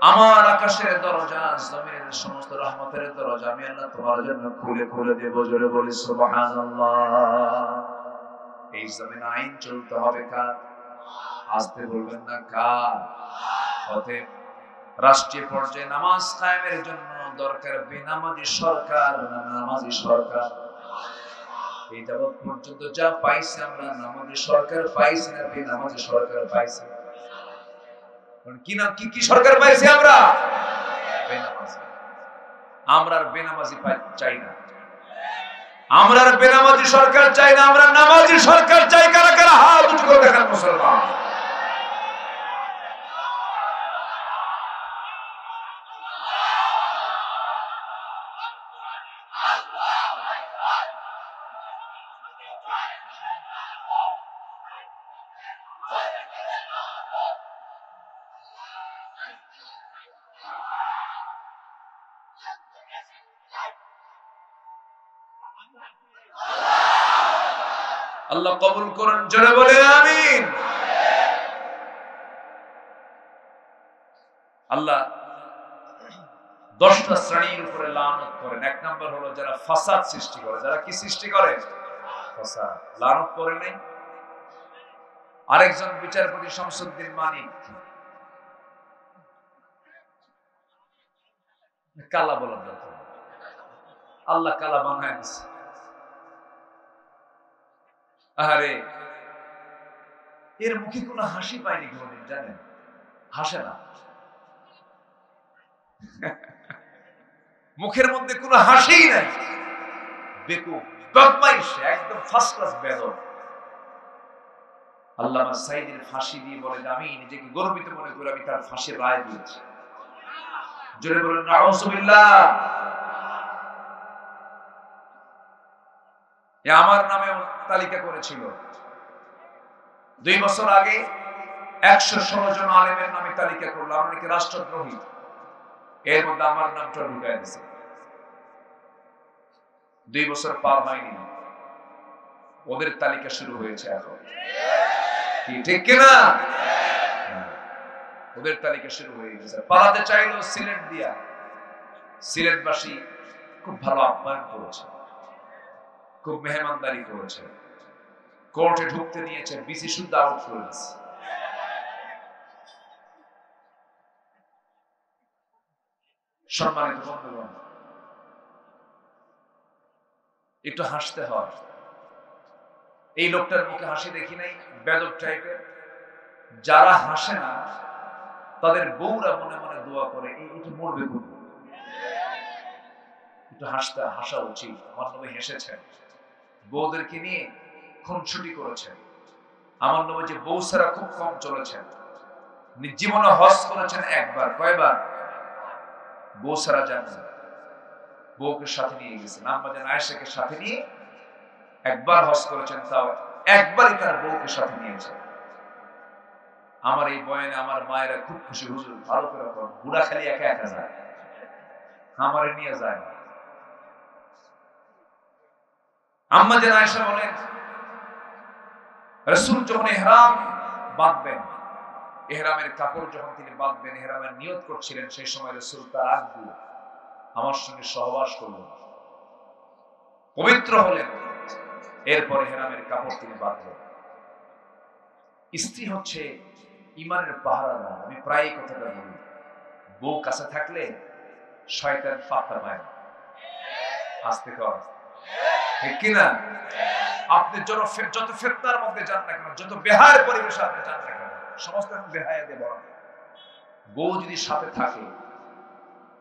Speaker 1: আমার আকাশের দরজা, জমিনের সমস্ত রহমতের দরজা আমি আল্লাহ তোমার জন্য খুলে খুলে দেব। জোরে বলি সুবহানাল্লাহ। এই জমিনে আইন চলতে হবে কার? আসতে বলবেন না, কার? অতএব রাষ্ট্রীয় পর্যায়ে নামাজ কায়েমের জন্য দরকার বেনামাজি সরকার না নামাজি সরকার? এই যাবৎ পর্যন্ত যা পাইছি আমরা, নামাজি সরকার পাইছি না বেনামাজি সরকার পাইছি? কি সরকার পাইছি আমরা? বেনামাজি। আমরা আর বেনামাজি চাই না, আমরা আর বেনামাজি সরকার চাই না, আমরা নামাজি সরকার চাই। কারা কারা হাত উঁচু করে দেখান মুসলমান? আল্লাহ কবুল করুন, জোরে বলে আমিন। আল্লাহ 10টা শ্রেণীর উপরে লানত করেন। 1 নাম্বার হলো যারা ফাসাদ সৃষ্টি করে। যারা কি সৃষ্টি করে? ফাসাদ। লানত করে নাই? আরেকজন বিচারপতি শামসুদ্দিন মানিক কালা বলার দরকার, আল্লাহ কালা বানায় দিচ্ছে। আরে এর মুখে কোনো হাসি পায়নি কোনদিন, জানেন? হাসে না, মুখের মধ্যে কোনো হাসিই নাই। বেকুব, বদমাইশ, একদম ফার্স্ট ক্লাস বেদব। আল্লামা সাইদির ফাঁসি দিয়ে বলেন, আমি নিজেকে গর্বিত মনে করি আমি তার ফাঁসির রায় দিয়েছি। জোরে বলেন নাউযুবিল্লাহ। আমার নামেও তালিকা করেছিল 2 বছর আগে। 116 জন আলেমের নামে তালিকা করলো, আমরা নাকি রাষ্ট্রদ্রোহী। এর মধ্যে আমার নামটা ঢুকায় দিয়েছে। 2 বছর পার হয়নি, ওদের তালিকা শুরু হয়েছে এখন। কি ঠিক কিনা? ওদের তালিকা শুরু হয়ে গেছে। পালাতে চাইলো সিলেট দিয়া, সিলেটবাসী খুব ভালো আপ্যায়ন করেছে, খুব মেহমানদারি করেছে, কোর্টে ঢুকতে নিয়েছে, বিসি শুদ্ধ আউট করে দিয়েছে। সম্মানিত বন্ধুগণ, একটু হাসতে হয়। এই লোকটার মুখে হাসি দেখি নাই, বেদব টাইপের। যারা হাসে না তাদের বউরা মনে মনে দোয়া করে, একটু মরবে খুব, একটু হাসা উচিত। আমার নবী হেসেছেন, বউদেরকে নিয়ে খুনসুটি করেছেন। আমার নবী যে বউ ছাড়া খুব কম চলেছেন,
Speaker 2: জীবনে হজ করেছেন একবার, কয়বার? বউ ছাড়া যান না, বউকে সাথে নিয়ে গেছেন, আম্মা জান আয়েশাকে সাথে নিয়ে একবার হজ করেছেন, তাও একবারই তার বউকে সাথে নিয়েছেন। আমার এই বয়ানে আমার মায়েরা খুব খুশি, হুজুর ভালো করে করেন, বুড়া খালি একা একা যায়, আমারে নিয়ে যায় না। আম্মা জান আয়েশা বলেন, রাসূল যখন ইহরাম বাঁধবেন, ইহরামের কাপড় যখন তিনি বাঁধবেন, ইহরামের নিয়ত করছিলেন, সেই সময় রাসূল তার আগ দিয়ে আমার সঙ্গে সহবাস করলেন, পবিত্র হলেন, এরপরে ইহরামের কাপড় তিনি বাঁধলেন। স্ত্রী হচ্ছে ইমানের পাহারাদার। আমি প্রায় কথাটা বলি, বউ কাছে থাকলে শয়তান পাত্তা পায় না। আস্তে কর, ঠিক কিনা? আপনি যত ফিতনার মধ্যে যান না কেন, যত বেহায়ের পরিবেশে আপনি যান না কেন, সমস্ত বেহায়া দিয়ে ভরা। বউ যদি সাথে থাকে,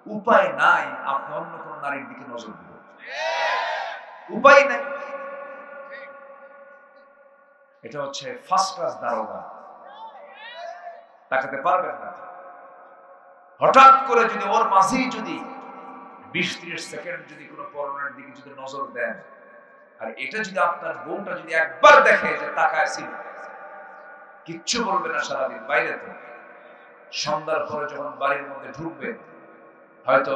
Speaker 2: উপায় নাই আপনি অন্য কোন নারীর দিকে নজর দিবেন, উপায় নাই। এটা হচ্ছে ফার্স্ট ক্লাস দারোগা, তাকাতে পারবেন না। হঠাৎ করে যদি ওর মাঝেই যদি 20-30 সেকেন্ড যদি কোনো পরনের দিকে যদি নজর দেন, আর এটা যদি আপনার বউটা যদি একবার দেখে যে তাকায় ছিল, কিচ্ছু বলবে না সারাদিন, বাইরে তো সন্ধ্যার পরে যখন বাড়ির মধ্যে ঢুকবেন, হয়তো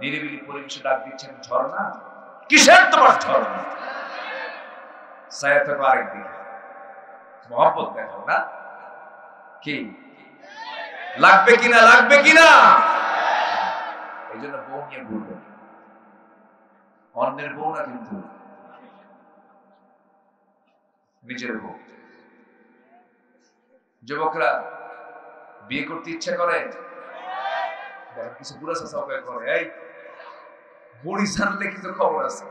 Speaker 2: নিরিবিলি পরিবেশে ডাক দিচ্ছেন, ঝর্ণা, কিসের তোমার ঝর্ণা? ছায়া থাকো আরেকদিকে, মহব্বত দেখাও না, কি লাগবে কিনা, লাগবে কিনা? এই জন্য বউ নিয়ে ঘুরবেন, অন্যের বউ না, কিন্তু নিজের বউ। যুবকরা বিয়ে করতে ইচ্ছা করে, কিছু বুড়া চাচাও করে, এই বুড়ি জানলে কিন্তু খবর আছে।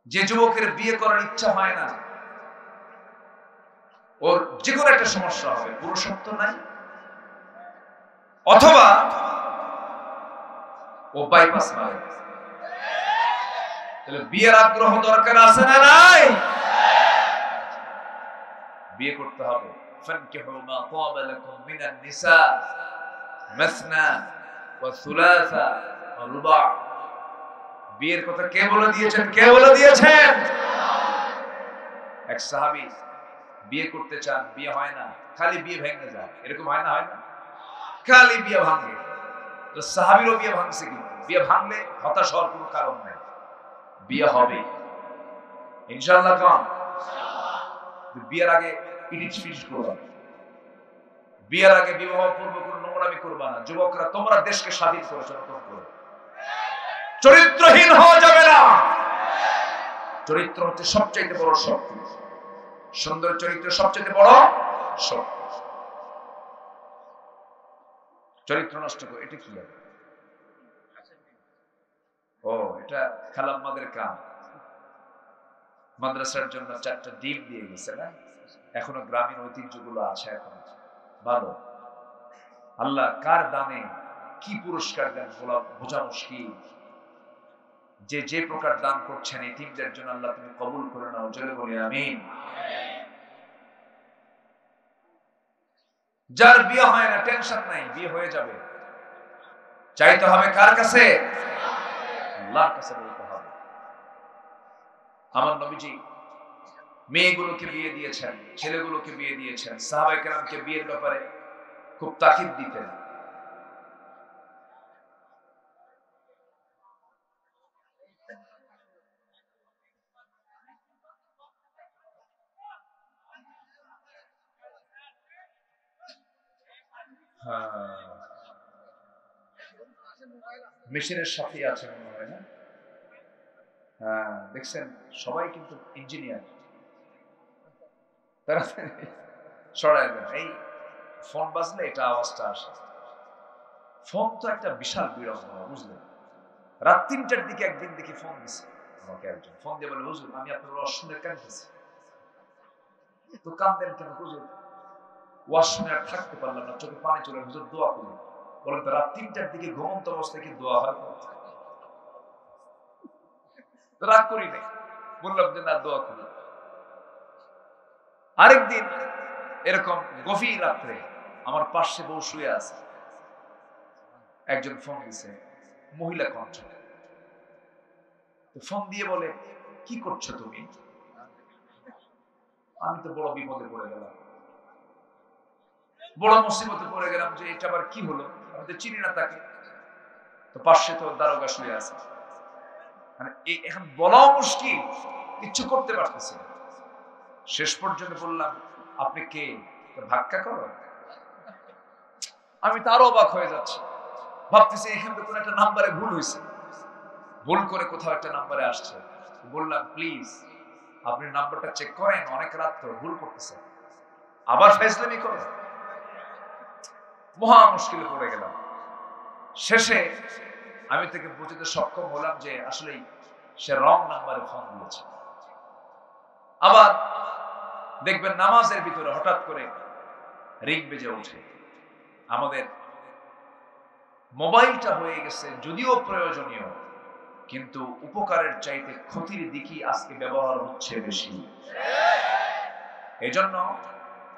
Speaker 2: যে যুবকের বিয়ে করার ইচ্ছা হয় না, ওর যে কোনো একটা সমস্যা হবে, পুরুষত্ব নাই, অথবা ও বাইপাস মারে। তাহলে বিয়ের আগ্রহ দরকার আছে না নাই? বিয়ে করতে হবে। ফানকিহু মা তাবা লাকুম মিনান নিসা মাসনা ওয়া সুলাসা ওয়া রুবা। বিয়ের কথা কে বলে দিয়েছেন? কে বলে দিয়েছেন? এক সাহাবী বিয়ে করতে চান, বিয়ে হয় না, খালি বিয়ে ভেঙে যায়। এরকম হয় না? হয় না? খালি বিয়ে ভাঙে। তো সাহাবীরও বিয়ে ভাঙছে, কিন্তু বিয়ে ভাঙলে হতাশ হওয়ার কোনো কারণ নাই, বিয়ে হবে ইনশাআল্লাহ। কম বিয়ের আগে ইডিট ফিনিশ করবা, বিয়ের আগে বিবাহ পূর্ব কোনো নোংরামি করবা না। যুবকরা, তোমরা দেশকে স্বাধীন করেছো নতুন করে, চরিত্রহীন হওয়া যাবে না। চরিত্র হচ্ছে সবচেয়ে বড় শক্তি, সুন্দর চরিত্র সবচেয়ে বড় শক্তি। চরিত্র নষ্ট করে এটা কি হবে? ও, এটা খালাম্মাদের কাম। মাদ্রাসার জন্য 4টা ডিম দিয়ে গেছে না, এখনো গ্রামীণ ঐতিহ্যগুলো আছে, এখন ভালো। আল্লাহ কার দানে কি পুরস্কার দেন বোঝা মুশকিল। যে যে প্রকার দান করছেন এই টিমদের জন্য আল্লাহ তুমি কবুল করে নাও, জোরে বলি আমিন। যার বিয়ে হয় না, টেনশন নাই, বিয়ে হয়ে যাবে। চাইতে হবে কার কাছে? আল্লাহর কাছে বলতে হবে। আমার নবীজি মেয়েগুলোকে বিয়ে দিয়েছেন, ছেলেগুলোকে বিয়ে দিয়েছেন, সাহাবায়ে কেরামকে বিয়ের ব্যাপারে খুব তাকিদ দিতেন। মেশিনের সাথে আছে মনে হয় না? হ্যাঁ, দেখছেন সবাই কিন্তু ইঞ্জিনিয়ার। তারা সরাই দেন, এই ফোন বাজলে এটা আওয়াজটা আসে। ফোন তো একটা বিশাল বিড়ম্বনা, বুঝলেন? রাত 3টার দিকে একদিন দেখি ফোন দিছে আমাকে একজন, ফোন দিয়ে বলে, হুজুর আমি আপনার ওয়াজ শুনে কাঁদতেছি। তো কাঁদেন কেন হুজুর? ওয়াজ শুনে আর থাকতে পারলাম না, চোখে পানি চলে, হুজুর দোয়া করুন। বলেন তো রাত 3টার দিকে ঘুমন্ত অবস্থায় কি দোয়া হয়? রাগ করি নাই, বললাম যে না, দোয়া করি। আরেকদিন এরকম গভীর রাত্রে আমার পাশে বউ শুয়ে আছে, একজন ফোন দিছে, মহিলা কণ্ঠ। ফোন দিয়ে বলে, কি করছো তুমি? আমি তো বড় বিপদে পড়ে গেলাম, বড় মুসিবতে পড়ে গেলাম, যে এটা আবার কি হলো, আমি তো চিনি না তাকে। তো পাশে তো দারোগা শুয়ে আছে, মানে এখন বলাও মুশকিল, কিচ্ছু করতে পারতেছি না। শেষ পর্যন্ত বললাম, আপনি কে? ভাক্কা করো। আমি তো আরো অবাক হয়ে যাচ্ছি, ভাবতেছি এখানে তো কোন একটা নাম্বারে ভুল হয়েছে, ভুল করে কোথাও একটা নাম্বারে আসছে। বললাম, প্লিজ আপনি নাম্বারটা চেক করেন, অনেক রাত তো, ভুল করতেছেন, আবার ফাইজলামি করো। মহা মুশকিলে পড়ে গেলাম। শেষে আমি তাকে বুঝতে সক্ষম হলাম যে আসলেই সে রং নাম্বারে ফোন দিয়েছে। আবার দেখবেন নামাজের ভিতরে হঠাৎ করে রিং বেজে ওঠে। আমাদের মোবাইলটা হয়ে গেছে যদিও প্রয়োজনীয়, কিন্তু উপকারের চাইতে ক্ষতির দিকই আজকে ব্যবহার হচ্ছে বেশি। এজন্য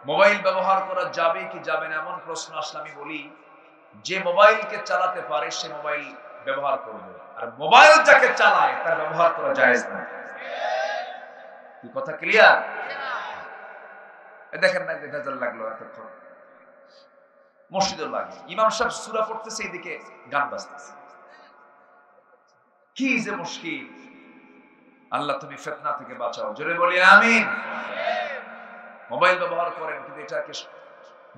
Speaker 2: মোবাইল ব্যবহার করা যাবে কি যাবে না এমন প্রশ্ন আসলে আমি বলি, যে মোবাইলকে চালাতে পারে সে মোবাইল ব্যবহার করবে, আর মোবাইল যাকে চালায় তার ব্যবহার করা জায়েজ না। কি কথা ক্লিয়ার? দেখেন না যে ভেজাল লাগলো এতক্ষণ, মসজিদও লাগে, ইমাম সাহেব সূরা পড়তেছে, এদিকে গান বাজতেছে, কি যে মুশকিল। আল্লাহ তুমি ফিতনা থেকে বাঁচাও, জোরে বলি আমিন। মোবাইল ব্যবহার করেন, কিন্তু এটাকে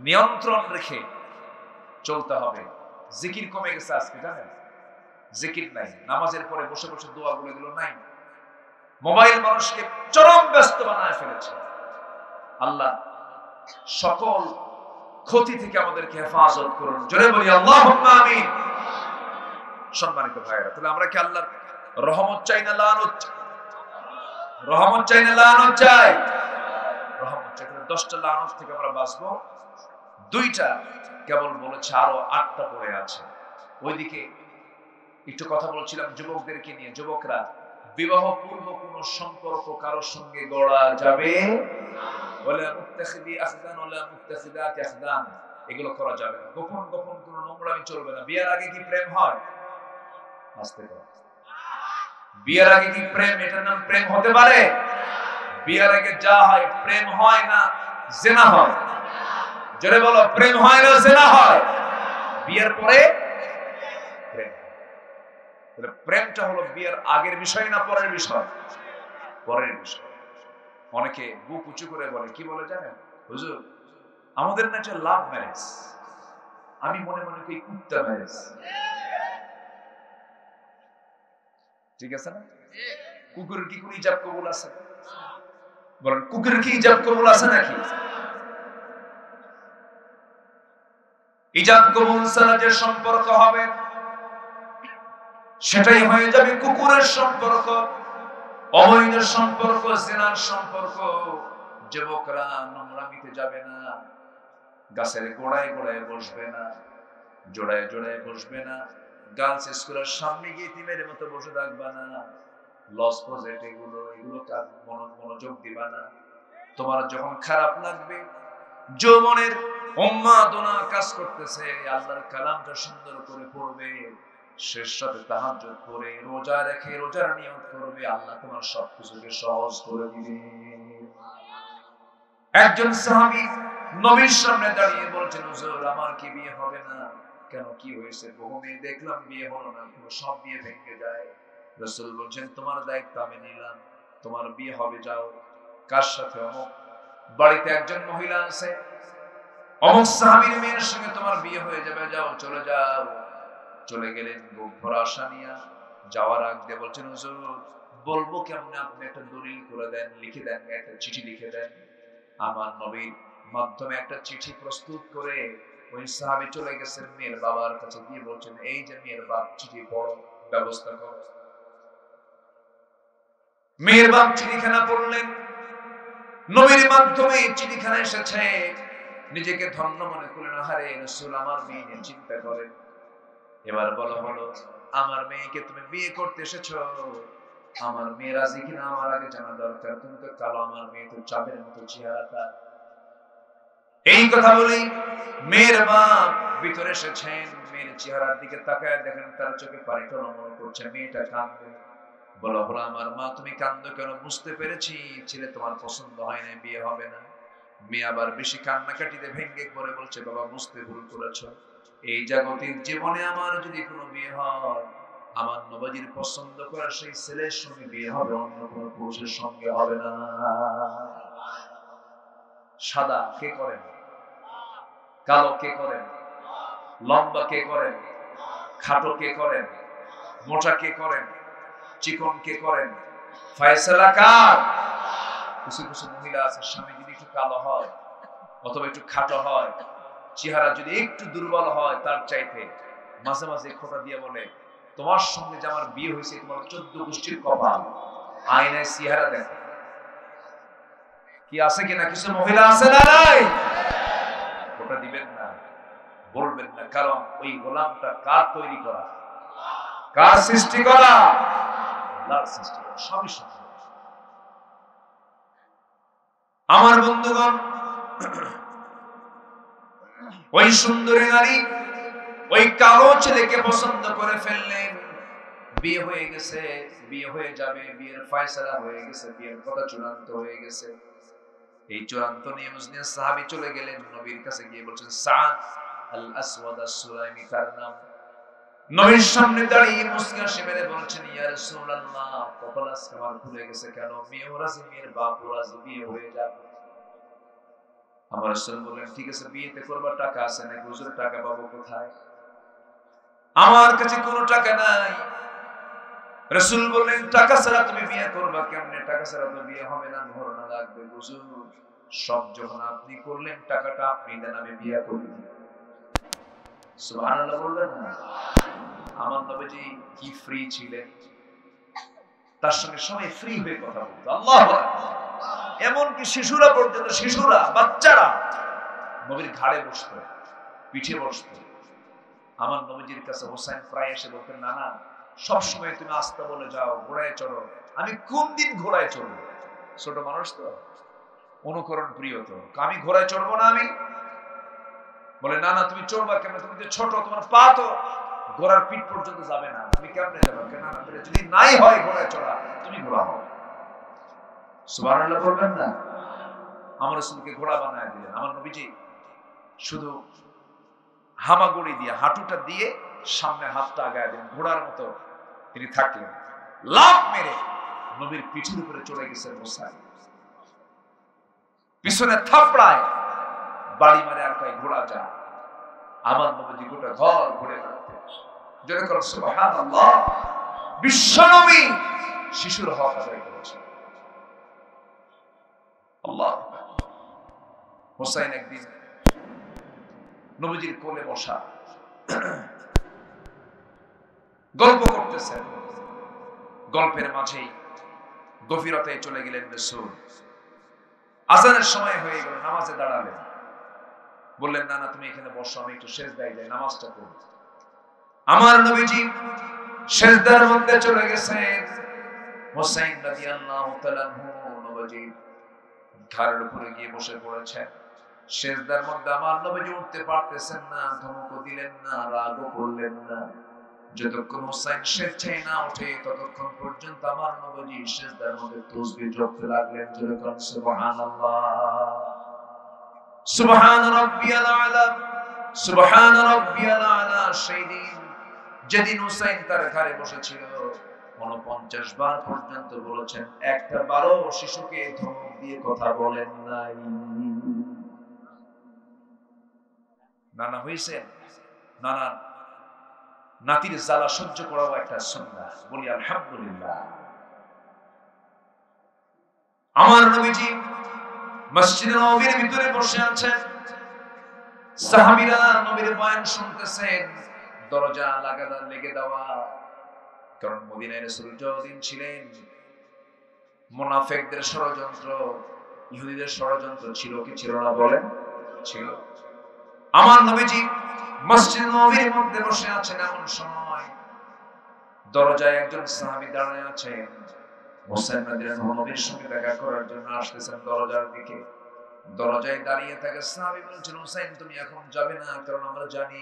Speaker 2: নিয়ন্ত্রণ রেখে চলতে হবে। জিকির কমে গেছে আজকে, জানেন? জিকির নাই, নামাজের পরে বসে বসে দোয়াগুলো এগুলো নাই। মোবাইল মানুষকে চরম ব্যস্ত বানায় ফেলেছে। আল্লাহ সকল ক্ষতি থেকে আমাদেরকে হেফাজত করুন, জোরে বলি আল্লাহুম্মা আমিন। সম্মানিত ভাইরা, তাহলে আমরা কি আল্লাহর রহমত চাই না লানত? রহমত চাই না লানত চাই? রহমত চাই। 10টা লানত থেকে আমরা বাঁচবো, 2টা কেবল বলেছে, আরো 8টা পড়ে আছে। ওইদিকে একটু কথা বলছিলাম যুবকদেরকে নিয়ে। যুবকরা, বিবাহ পূর্ব কোন সম্পর্ক কারোর সঙ্গে গড়া যাবে ওয়ালা মুত্তাখিদি আখদান ওয়ালা মুত্তাখিদাতি আখদান, এগুলো করা যাবে না। গোপন গোপন কোন নোংরামি চলবে না। বিয়ের আগে কি প্রেম হয়? আস্তে করে, বিয়ের আগে কি প্রেম, এটার নাম প্রেম হতে পারে? বিয়ের আগে যা হয়, প্রেম হয় না জিনা হয়। জোরে বলো, প্রেম হয় না জিনা হয়? বিয়ের পরে প্রেম। তাহলে প্রেমটা হলো বিয়ের আগের বিষয় না পরের বিষয়? পরের বিষয়। অনেকে বুক উঁচু করে বলে, কি বলে জানেন? হুজুর, আমাদের না একটা লাভ ম্যারেজ। আমি মনে মনে করি কুত্তা ম্যারেজ। ঠিক আছে না? কুকুরের কি কোন ইজাব কবুল আছে? বলেন, কুকুরের কি ইজাব কবুল আছে নাকি? ইজাব কবুল ছাড়া যে সম্পর্ক হবে সেটাই হয়ে যাবে কুকুরের সম্পর্ক, অবৈধ সম্পর্ক, জিনার সম্পর্ক। যুবকরা নোংরামিতে যাবে না, গাছের গোড়ায় গোড়ায় বসবে না, জোড়ায় জোড়ায় বসবে না, গার্লস স্কুলের সামনে গিয়ে তিমের মতো বসে থাকবা না, লস প্রজেক্ট এগুলো মনোযোগ দিবা না। তোমার যখন খারাপ লাগবে, যৌবনের উন্মাদনা কাজ করতেছে, আল্লাহর কালামটা সুন্দর করে পড়বে, শেষ রাতে তাহাজ্জুদ পড়ে রোজা রেখে রোজার নিয়ত করবে, আল্লাহ তোমার সবকিছুকে সহজ করে দিবে। একজন সাহাবী নবীর সামনে দাঁড়িয়ে বলছেন, হুজুর, আমার কি বিয়ে হবে না? কেন, কি হয়েছে? বহু মেয়ে দেখলাম, বিয়ে হলো না, সব বিয়ে ভেঙে যায়। রাসূল বলছেন, তোমার দায়িত্ব আমি নিলাম, তোমার বিয়ে হবে, যাও। কার সাথে? অমুক বাড়িতে একজন মহিলা আছে, অমুক সাহাবীর মেয়ের সঙ্গে তোমার বিয়ে হয়ে যাবে, যাও, চলে যাও। চলে গেলেন বুক ভরা আশা নিয়ে। যাওয়ার আগে বলছেন, হুজুর, বলবো কেমনে? আপনি একটা দলিল করে দেন, লিখে দেন, একটা চিঠি লিখে দেন। আমার নবীর মাধ্যমে একটা চিঠি প্রস্তুত করে ওই সাহাবী চলে গেছেন মেয়ের বাবার কাছে, গিয়ে বলছেন, এই যে মেয়ের বাপ, চিঠি পড়ো, ব্যবস্থা করো। মেয়ের বাপ চিঠিখানা পড়লেন, নবীর মাধ্যমে চিঠিখানা এসেছে। নিজেকে ধন্য মনে করলেন, আহারে রাসূল আমার মেয়ে নিয়ে চিন্তা করেন। এবার বলা হলো, আমার মেয়েকে তুমি বিয়ে করতে এসেছো, আমার মেয়ে রাজি কিনা আমার আগে জানা দরকার। তুমি তো কালো, আমার মেয়ে তো চাঁদের মতো চেহারা তার।
Speaker 1: এই কথা বলেই মেয়ের বাপ ভিতরে এসেছেন। মেয়ের চেহারার দিকে তাকায় দেখেন তার চোখে পানি টলমল করছে, মেয়েটা কাঁদবে। বলা হলো, আমার মা তুমি কাঁদো কেন? বুঝতে পেরেছি ছেলে তোমার পছন্দ হয় না, বিয়ে হবে না। মেয়ে আবার বেশি কান্নাকাটিতে ভেঙ্গে পড়ে বলছে, বাবা বুঝতে ভুল করেছ, এই জাগতিক জীবনে আমার যদি কোনো বিয়ে হয়, আমার নবীজির পছন্দ করা সেই ছেলের সঙ্গে বিয়ে হবে, অন্য কোনো পুরুষের সঙ্গে হবে না। সাদা কে করেন? কালো কে করেন? লম্বা কে করেন? খাটো কে করেন? মোটা কে করেন? চিকন কে করেন? ফয়সালা কার? কিছু কিছু মহিলা আছে, স্বামী যদি একটু কালো হয় অথবা একটু খাটো হয়, চেহারা যদি একটু দুর্বল হয়, তার চাইতে মাঝে মাঝে খোটা দিয়ে বলে, তোমার সঙ্গে যে আমার বিয়ে হয়েছে তোমার 14 গোষ্ঠীর কপাল, আয়নায় চেহারা দেখো। কি আছে কিনা? কিছু মহিলা আছে না নাই? খোটা দিবেন না, বলবেন না, কারণ ওই গোলামটা কার তৈরি করা? কার সৃষ্টি করা? আল্লাহর সৃষ্টি করা। সবই সত্য। আমার বন্ধুগণ, ওই সুন্দরী নারী ওই কালো ছেলেকে পছন্দ করে ফেললেন। বিয়ে হয়ে গেছে, বিয়ে হয়ে যাবে, বিয়ের ফয়সালা হয়ে গেছে, বিয়ের কথা চূড়ান্ত হয়ে গেছে। এই চূড়ান্ত নিউজ নিয়ে সাহাবী চলে গেলেন নবীর কাছে, গিয়ে বলছেন, সাদ আল আসওয়াদ আস-সুলাইমি তার নাম। নবীর সামনে দাঁড়িয়ে মুস্কি হাসি মেরে বলছেন, ইয়া রাসূলুল্লাহ, কপাল আজকে আমার খুলে গেছে কেন? মেয়েও রাজি, মেয়ের বাপও রাজি, বিয়ে হয়ে যাবে। আমার রাসূল বললেন, ঠিক আছে, বিয়েতে করবার টাকা আছে নাকি? হুজুর টাকা পাবো কোথায়? আমার কাছে কোনো টাকা নাই। রাসূল বললেন, টাকা ছাড়া তুমি বিয়ে করবা কেমনে? টাকা ছাড়া তো বিয়ে হবে না, ঘরনা লাগবে। হুজুর, সব যখন আপনি করলেন, টাকাটা আপনি দেন, আমি বিয়ে করি। সুবহানাল্লাহ বললেন না? আমার নবীজি কি ফ্রি ছিলেন, তার সঙ্গে সবাই ফ্রি হয়ে কথা বলতো। আল্লাহু আকবার। এমনকি শিশুরা পর্যন্ত, শিশুরা, বাচ্চারা নবীর ঘাড়ে বসতো, পিঠে বসতো। আমার নবীজির কাছে হোসেন প্রায় এসে বলতেন, না না, সবসময় তুমি আস্তে বলে যাও, ঘোড়ায় চড়ো, আমি কোন দিন ঘোড়ায় চড়বো? ছোট মানুষ তো, অনুকরণ প্রিয় তো, আমি ঘোড়ায় চড়বো না। আমি বলে, না না, তুমি চড়বা কেন? তুমি তো ছোট, তোমার পা তো ঘোড়ার পিঠ পর্যন্ত যাবে না, তুমি কেমনে যাবে? কেন না, যদি নাই হয় ঘোড়ায় চড়া, তুমি ঘোড়া হও। সুবহানাল্লাহ বলবেন না? আমার রাসূলকে ঘোড়া বানায় দিলেন। আমার নবীজি শুধু হামাগুড়ি দিয়ে, হাঁটুটা দিয়ে সামনে হাতটা আগায় দিলেন, ঘোড়ার মতো তিনি থাকলেন। লাফ মেরে নবীর পিঠের উপরে চলে গেছেন হোসাইন। পিছনে থাপড়ায় বাড়ি মারে আর কয়, ঘোড়া যা। আমার নবীজি গোটা ঘর ঘুরে বেড়াতেন। জোরে করো সুবহানাল্লাহ। বিশ্বনবী শিশুর হক আদায় করেছেন। আল্লাহ। হোসাইন একদিন নবীজির কোলে বসা, গল্প করতেছেন। গল্পের মাঝেই গভীরতায় চলে গেলেন রাসূল। আজানের সময় হয়ে গেল, নামাজে দাঁড়ালেন। বললেন, না না, তুমি এখানে বসো, আমি একটু সিজদায় যাই, নামাজটা পড়ি। আমার নবীজি সিজদার মধ্যে চলে গেছেন। হোসেন রাদিয়াল্লাহু তাআলা নবীজি ঘাড়ের উপরে গিয়ে বসে পড়েছেন। সিজদার মধ্যে আমার নবীজি উঠতে পারতেছেন না, ধমকও দিলেন না, রাগও করলেন না। যতক্ষণ হোসেন স্বেচ্ছায় না ওঠে, ততক্ষণ পর্যন্ত আমার নবীজি সিজদার মধ্যে তাসবিহ জপতে লাগলেন। জোরে বলুন সুবহানাল্লাহ। সুবহান রাব্বিয়াল আলা, সুবহান রাব্বিয়াল আলা। সেই দিন যেদিন হোসেন তার ঘরে বসেছিল, 49 বার পর্যন্ত বলেছেন, একটা বারো শিশুকে ধমক দিয়ে কথা বলেন নাই। নানা হয়েছে, নানা নাতির জ্বালা সহ্য করাও একটা সুন্নাহ। বলি আলহামদুলিল্লাহ। আমার নবীজি মসজিদে নববীর ভিতরে বসে আছেন, সাহাবীরা নবীর বয়ান শুনতেছেন। দরজা লাগাতার লেগে দেওয়া, কারণ মদিনায় রাসূল যতদিন ছিলেন, মুনাফিকদের ষড়যন্ত্র, ইহুদিদের ষড়যন্ত্র ছিল কি ছিল না বলেন? ছিল। আমার নবীজি মসজিদ নববীর মধ্যে বসে আছেন, এমন সময় দরজায় একজন সাহাবী দাঁড়ায় আছেন। হোসেন রাদিয়াল্লাহু আনহু নবীর সঙ্গে দেখা করার জন্য আসতেছেন দরজার দিকে।
Speaker 2: দরজায় দাঁড়িয়ে থাকে সাহাবী বলছেন, হুসাইন তুমি এখন যাবে না, কারণ আমরা জানি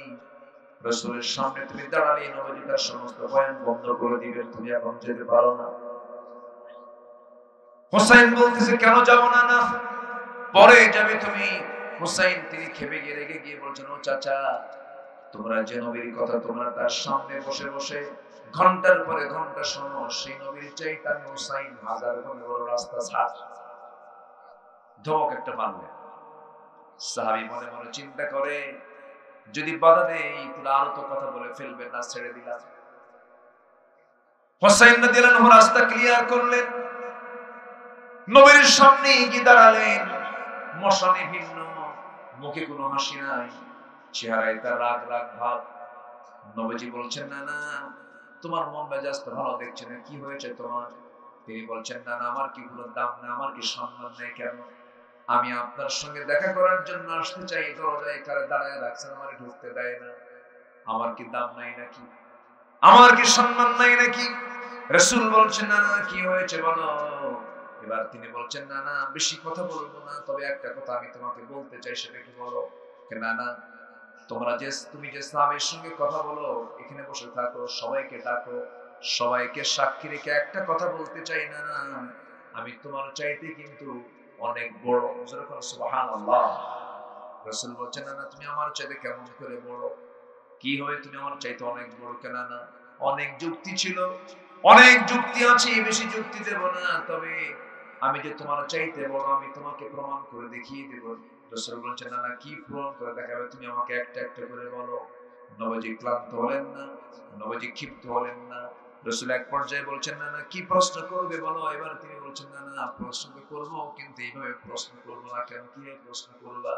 Speaker 2: রাসূলের সামনে তুমি দাঁড়ালে নবী তার সমস্ত বয়ান বন্ধ করে দিবেন, তুমি এখন যেতে পারো না। হুসাইন বলতেছে, কেন যাব না? না, পরে যাবে তুমি। হুসাইন তিনি খেপে গিয়ে রেগে গিয়ে বলছেন, ও চাচা, তোমরা যে নবীর কথা তোমরা তার সামনে বসে বসে ঘন্টার পরে ঘন্টা শোনো, সেই নবীর চাইতে আমি হুসাইন হাজার গুণ বড় রাস্তা ছাড়। ধমক একটা মারলেন। সাহাবী মনে মনে চিন্তা করে, যদি বাধা দেই তাহলে আরো তো কথা বলে ফেলবেন, না ছেড়ে দিলাম। হুসাইন রাদিয়াল্লাহু আনহু রাস্তা ক্লিয়ার করলেন, নবীর সামনে গিয়ে দাঁড়ালেন। মশানে ভিন্ন, মুখে কোনো হাসি নাই, চেহারায় তার রাগ রাগ ভাব। নবীজি বলছেন, না না, তোমার মন মেজাজ তো ভালো দেখছে না, কি হয়েছে তোমার? তিনি বলছেন, না না, আমার কি কোনো দাম না, আমার কি সম্মান নেই? কেন? আমি আপনার সঙ্গে দেখা করার জন্য আসতে চাই, দরজায় কারে দাঁড়ায় রাখছেন, আমার ঢুকতে দেয় না, আমার কি দাম নাই নাকি? আমার কি সম্মান নাই নাকি? রাসূল বলছেন, না না, কি হয়েছে বলো। এবার তিনি বলছেন, না না, বেশি কথা বলবো না, তবে একটা কথা আমি তোমাকে বলতে চাই, সেটা কি বলো? না না, তুমি যে সাহাবীর সঙ্গে কথা বলো, এখানে বসে থাকো, সবাইকে ডাকো, সবাইকে সাক্ষী রেখে একটা কথা বলতে চাই। না না, আমি তোমার চাইতে কিন্তু অনেক বড়। সুবহানাল্লাহ। রাসূল বলছেন, না না, তুমি আমার চাইতে কেমন করে বড়? কি হয় তুমি আমার চাইতে অনেক বড়? কেন? না, অনেক যুক্তি ছিল, অনেক যুক্তি আছে, বেশি যুক্তি দেব না, তবে আমি যে তোমার চাইতে বড় আমি তোমাকে প্রমাণ করে দেখিয়ে দেব। রাসূল বলছেন, না না, কি প্রমাণ করে দেখাবে? তুমি আমাকে একটা একটা করে বলো। নবীজি ক্লান্ত হলেন না, নবীজি ক্ষিপ্ত হলেন না। রাসূল এক পর্যায়ে বলছেন, না না, কি প্রশ্ন করবে বলো। এবার তিনি বলছেন, না না, প্রশ্ন তো করবো, কিন্তু এইভাবে প্রশ্ন করবো না। কেন? কি প্রশ্ন করবা?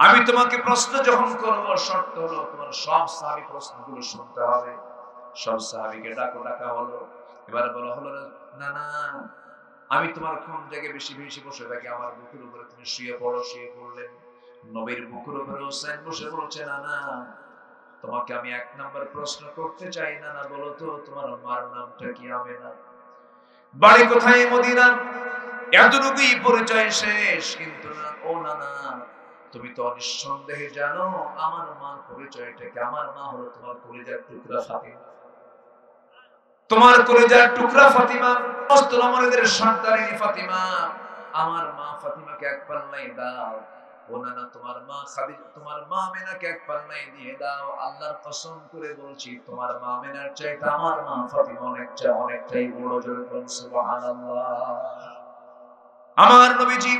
Speaker 2: আমি তোমাকে প্রশ্ন যখন করব, শর্ত হলো তোমার সব সাহাবী প্রশ্নগুলো শুনতে হবে। সব সাহাবীকে ডাকা হলো। এবার বলা হলো, না না, আমি তোমার কোন জায়গায় বেশি বেশি বসে থাকি, আমার বুকের উপরে তুমি শুয়ে পড়ো। শুয়ে পড়লেন। নবীর বুকের উপরে হুসাইন বসে বলছে, না না, তোমাকে আমি এক নাম্বার প্রশ্ন করতে চাই। না না, বলো তো তোমার মার নামটা কি? আমেনা। বাড়ি কোথায়? মদিনা। এতটুকুই পরিচয় শেষ। কিন্তু না, ও না না, তুমি তো নিঃসন্দেহে জানো আমার মার পরিচয়টা কি। আমার মা হলো তোমার কলিজার টুকরা ফাতিমা। তোমার কলিজার টুকরা ফাতিমা, সমস্ত নবীদের সন্তানিনী ফাতিমা। আমার মা ফাতিমাকে এক পাল্লায় দাও। ও না না, তোমার মা খাদিজা, তোমার মা আমেনাকে এক পাল্লায় দিয়ে দাও। আল্লাহর কসম করে বলছি, তোমার মা আমেনার চাইতে আমার মা ফাতিমা অনেকটাই বড়। জোরে বলুন সুবহানাল্লাহ। আমার নবীজি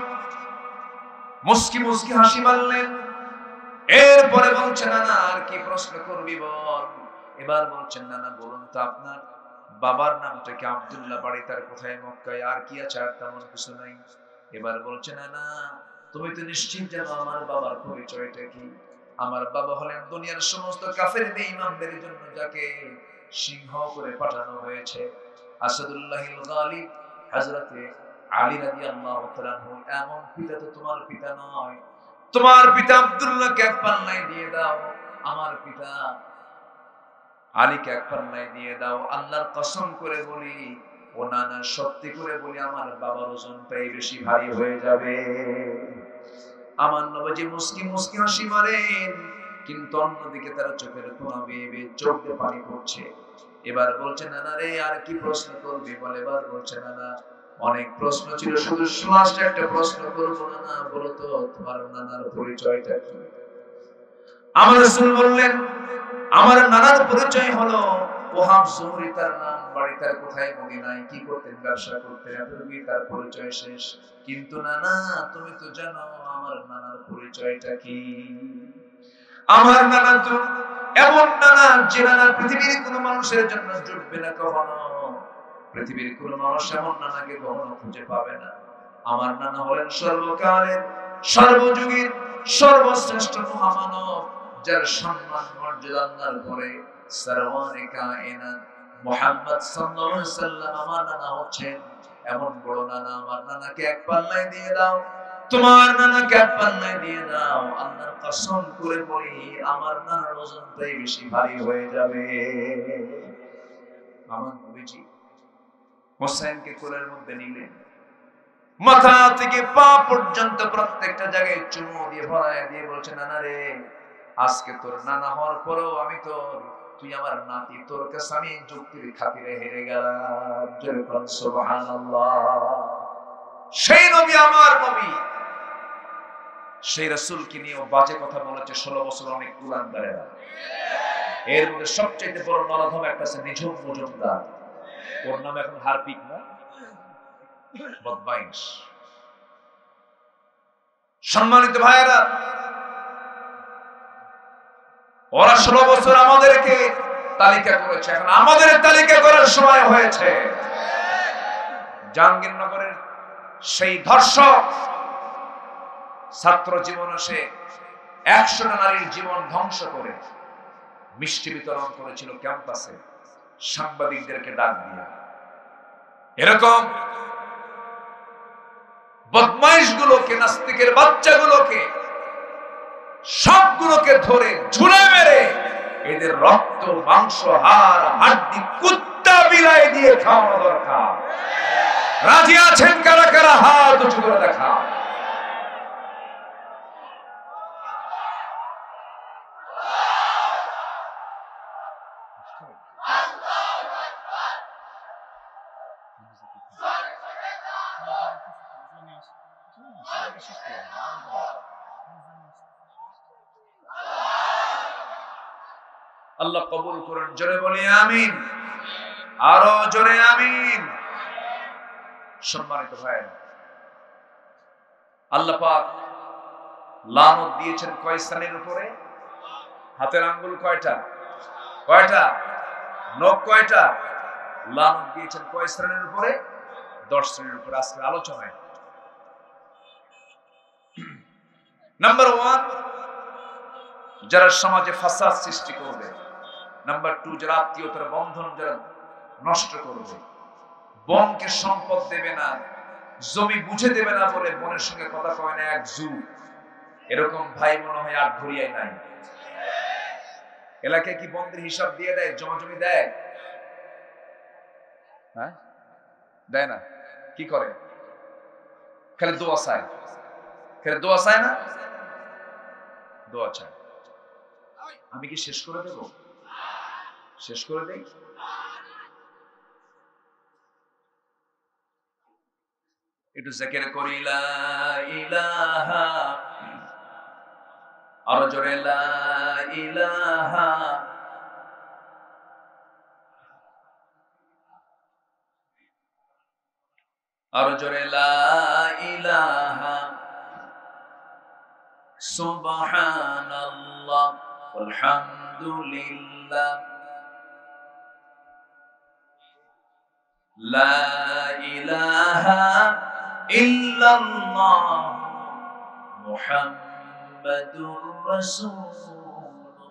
Speaker 2: মুস্কি মুস্কি হাসি মারলেন। এরপরে বলছেন, না না, আর কি প্রশ্ন করবি বল। এবার বলছেন, না না, বলুন তো আপনার বাবার নামটা কি? আব্দুল্লাহ। বাড়ি তার কোথায়? মক্কায়। আর কি আছে? আর তেমন কিছু নাই। এবার বলছেন, না না, তুমি তো নিশ্চিত জানো আমার বাবার পরিচয়টা কি। আমার বাবা হলেন দুনিয়ার সমস্ত কাফের বেঈমানদের জন্য যাকে সিংহ করে পাঠানো হয়েছে, আসাদুল্লাহিল গালিব, হযরতে আলী রাদিয়াল্লাহু তাআলা আনহু। এমন পিতা তো তোমার পিতা নয়। তোমার পিতা আব্দুল্লাহকে এক পাল্লায় দিয়ে দাও, আমার পিতা আলীকে এক পাল্লায় দিয়ে দাও। আল্লাহর কসম করে বলি, ও না না, সত্যি করে বলি, আমার বাবার ওজনটাই বেশি ভারী হয়ে যাবে। আমার নবীজি মুস্কি মুস্কি হাসি মারেন, কিন্তু অন্যদিকে তার চোখের কোনা বেয়ে বেয়ে চোখ দিয়ে পানি পড়ছে। এবার বলছে, না না রে, আর কি প্রশ্ন করবি বল। এবার বলছে, না না, অনেক প্রশ্ন ছিল, শুধু লাস্ট একটা প্রশ্ন করবো। না না, বলো তো তোমার নানার পরিচয়টা কি। আমার রাসূল বললেন, আমার নানার পরিচয় হলো ওহাব জুহরি তার নাম। বাড়ি তার কোথায়? মদিনায়। কি করতেন? ব্যবসা করতেন। এতটুকুই তার পরিচয় শেষ। কিন্তু নানা, তুমি তো জানো আমার নানার পরিচয়টা কি। আমার নানা তো এমন নানা, যে নানা পৃথিবীর কোনো মানুষের জন্য জুটবে না কখনো। পৃথিবীর কোনো মানুষ এমন নানাকে কখনো খুঁজে পাবে না। আমার নানা হলেন সর্বকালের, সর্বযুগের সর্বশ্রেষ্ঠ মহামানব, যার সম্মান মর্যাদা আল্লাহর পরে সরওয়ারে কায়নাত মুহাম্মদ সাল্লাল্লাহু আলাইহি ওয়াসাল্লাম। আমার নানা হচ্ছেন এমন বড় নানা। আমার নানাকে এক পাল্লায় দিয়ে দাও, তোমার নানাকে এক পাল্লায় দিয়ে দাও। আল্লাহর কসম করে বলি, আমার নানার ওজনটাই বেশি ভারী হয়ে যাবে। আমার নবীজি হোসেনকে কোলের মধ্যে নিলেন। মাথা থেকে পা পর্যন্ত প্রত্যেকটা জায়গায় চুমু দিয়ে ভরায় দিয়ে বলছে, নানা রে, আজকে তোর নানা হওয়ার পরেও আমি তুই আমার নাতি, তোর কাছে আমি যুক্তির খাতিরে হেরে গেলাম। যেরকম সুবহানাল্লাহ। সেই নবী আমার নবী, সেই রাসূলকে নিয়েও বাজে কথা বলেছে 16 বছর অনেক কুলাঙ্গারেরা। এর মধ্যে সবচেয়ে বড় নরধম একটা আছে নিঝুম মজুমদার, ওর নাম এখন হারপিক না, বদমাইশ। সম্মানিত ভাইয়েরা, ওরা 16 বছর আমাদেরকে তালিকা করেছে, এখন আমাদের তালিকা করার সময় হয়েছে। জাহাঙ্গীরনগরের সেই ধর্ষক ছাত্র জীবনে সে 100টা নারীর জীবন ধ্বংস করে মিষ্টি বিতরণ করেছিল ক্যাম্পাসে সাংবাদিকদেরকে ডাক দিয়ে। এরকম বদমাইশগুলোকে, নাস্তিকের বাচ্চাগুলোকে, সবগুলোকে ধরে ঝুলে মেরে এদের রক্ত, মাংস, হাড়, হাড্ডি কুত্তা বিলাই দিয়ে খাওয়ানো দরকার। রাজি আছেন কারা কারা? হাত উঁচু করে দেখা। আল্লাহ কবুল করুন। জোরে বলি আমিন, আরো জোরে আমিন। সম্মানিত ভাইয়েরা, আল্লাহ পাক লানত দিয়েছেন কয় শ্রেণীর উপরে? হাতের আঙ্গুল কয়টা? কয়টা? নখ কয়টা? লানত দিয়েছেন কয় শ্রেণীর উপরে? 10 শ্রেণীর উপরে। আজকে আলোচনায় নাম্বার 1, যারা সমাজে ফাসাদ সৃষ্টি করবে। নাম্বার 2, যারা আত্মীয়তার বন্ধন যারা নষ্ট করবে। বোনকে সম্পদ দেবে না, জমি বুঝে দেবে না বলে বোনের সঙ্গে কথা কয় না, এক যুগ। এরকম ভাই মনে হয় আট ঘুরিয়ায় নাই। এলাকায় কি বন্ধের হিসাব দিয়ে দেয়? জমা জমি দেয়? হ্যাঁ, দেয় না। কি করে? খালি দোয়া চায়। খালি দোয়া চায় না? দোয়া চায়। আমি কি শেষ করে দেব? শেষ করে দেই? একটু জিকির করি, লা ইলাহা, আরো জোরে লা ইলাহা, আরো জোরে লা ইলাহা, সুবহানাল্লাহ, আলহামদুলিল্লাহ, লা ইলাহা ইল্লাল্লাহ, মুহাম্মাদুর রাসূলুল্লাহ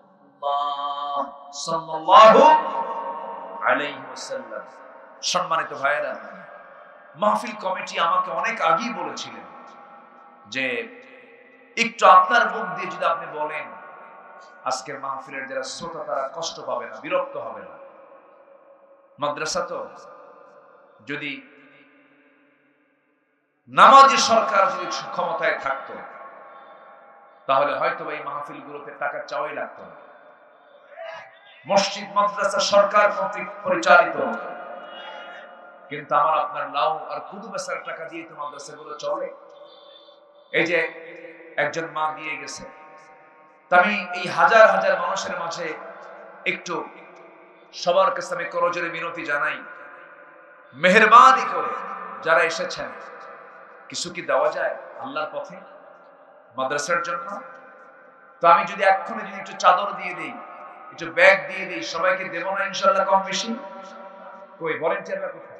Speaker 2: সাল্লাল্লাহু আলাইহি ওয়াসাল্লাম। সম্মানিত ভাইয়েরা, মাহফিল কমিটি আমাকে অনেক আগেই বলেছিলেন যে একটু আপনার মুখ দিয়ে যদি আপনি বলেন, আজকের মাহফিলের যারা শ্রোতা তারা কষ্ট পাবে না, বিরক্ত হবে না। মাদ্রাসা তো, যদি নামাজি সরকার যদি ক্ষমতায় থাকতো তাহলে হয়তো এই মাহফিলগুলোতে টাকা চাওয়াই লাগতো না। মসজিদ মাদ্রাসা সরকার কর্তৃক পরিচালিত, কিন্তু আমার আপনার লাউ আর কুদু বেচার টাকা দিয়ে তো মাদ্রাসাগুলো চলে। এই যে একজন মা দিয়ে গেছে, আমি এই হাজার হাজার মানুষের মাঝে একটু সবার কাছে আমি করজোরে মিনতি জানাই, মেহেরবানি করে যারা এসেছেন কিছু কি দেওয়া যায় আল্লাহর পথে মাদ্রাসার জন্য? তো আমি যদি এক্ষুনি যদি একটু চাদর দিয়ে দিই, একটু ব্যাগ দিয়ে দিই, সবাইকে দেবো না ইনশাআল্লাহ কম বেশি? কই ভলেন্টিয়াররা কোথায়?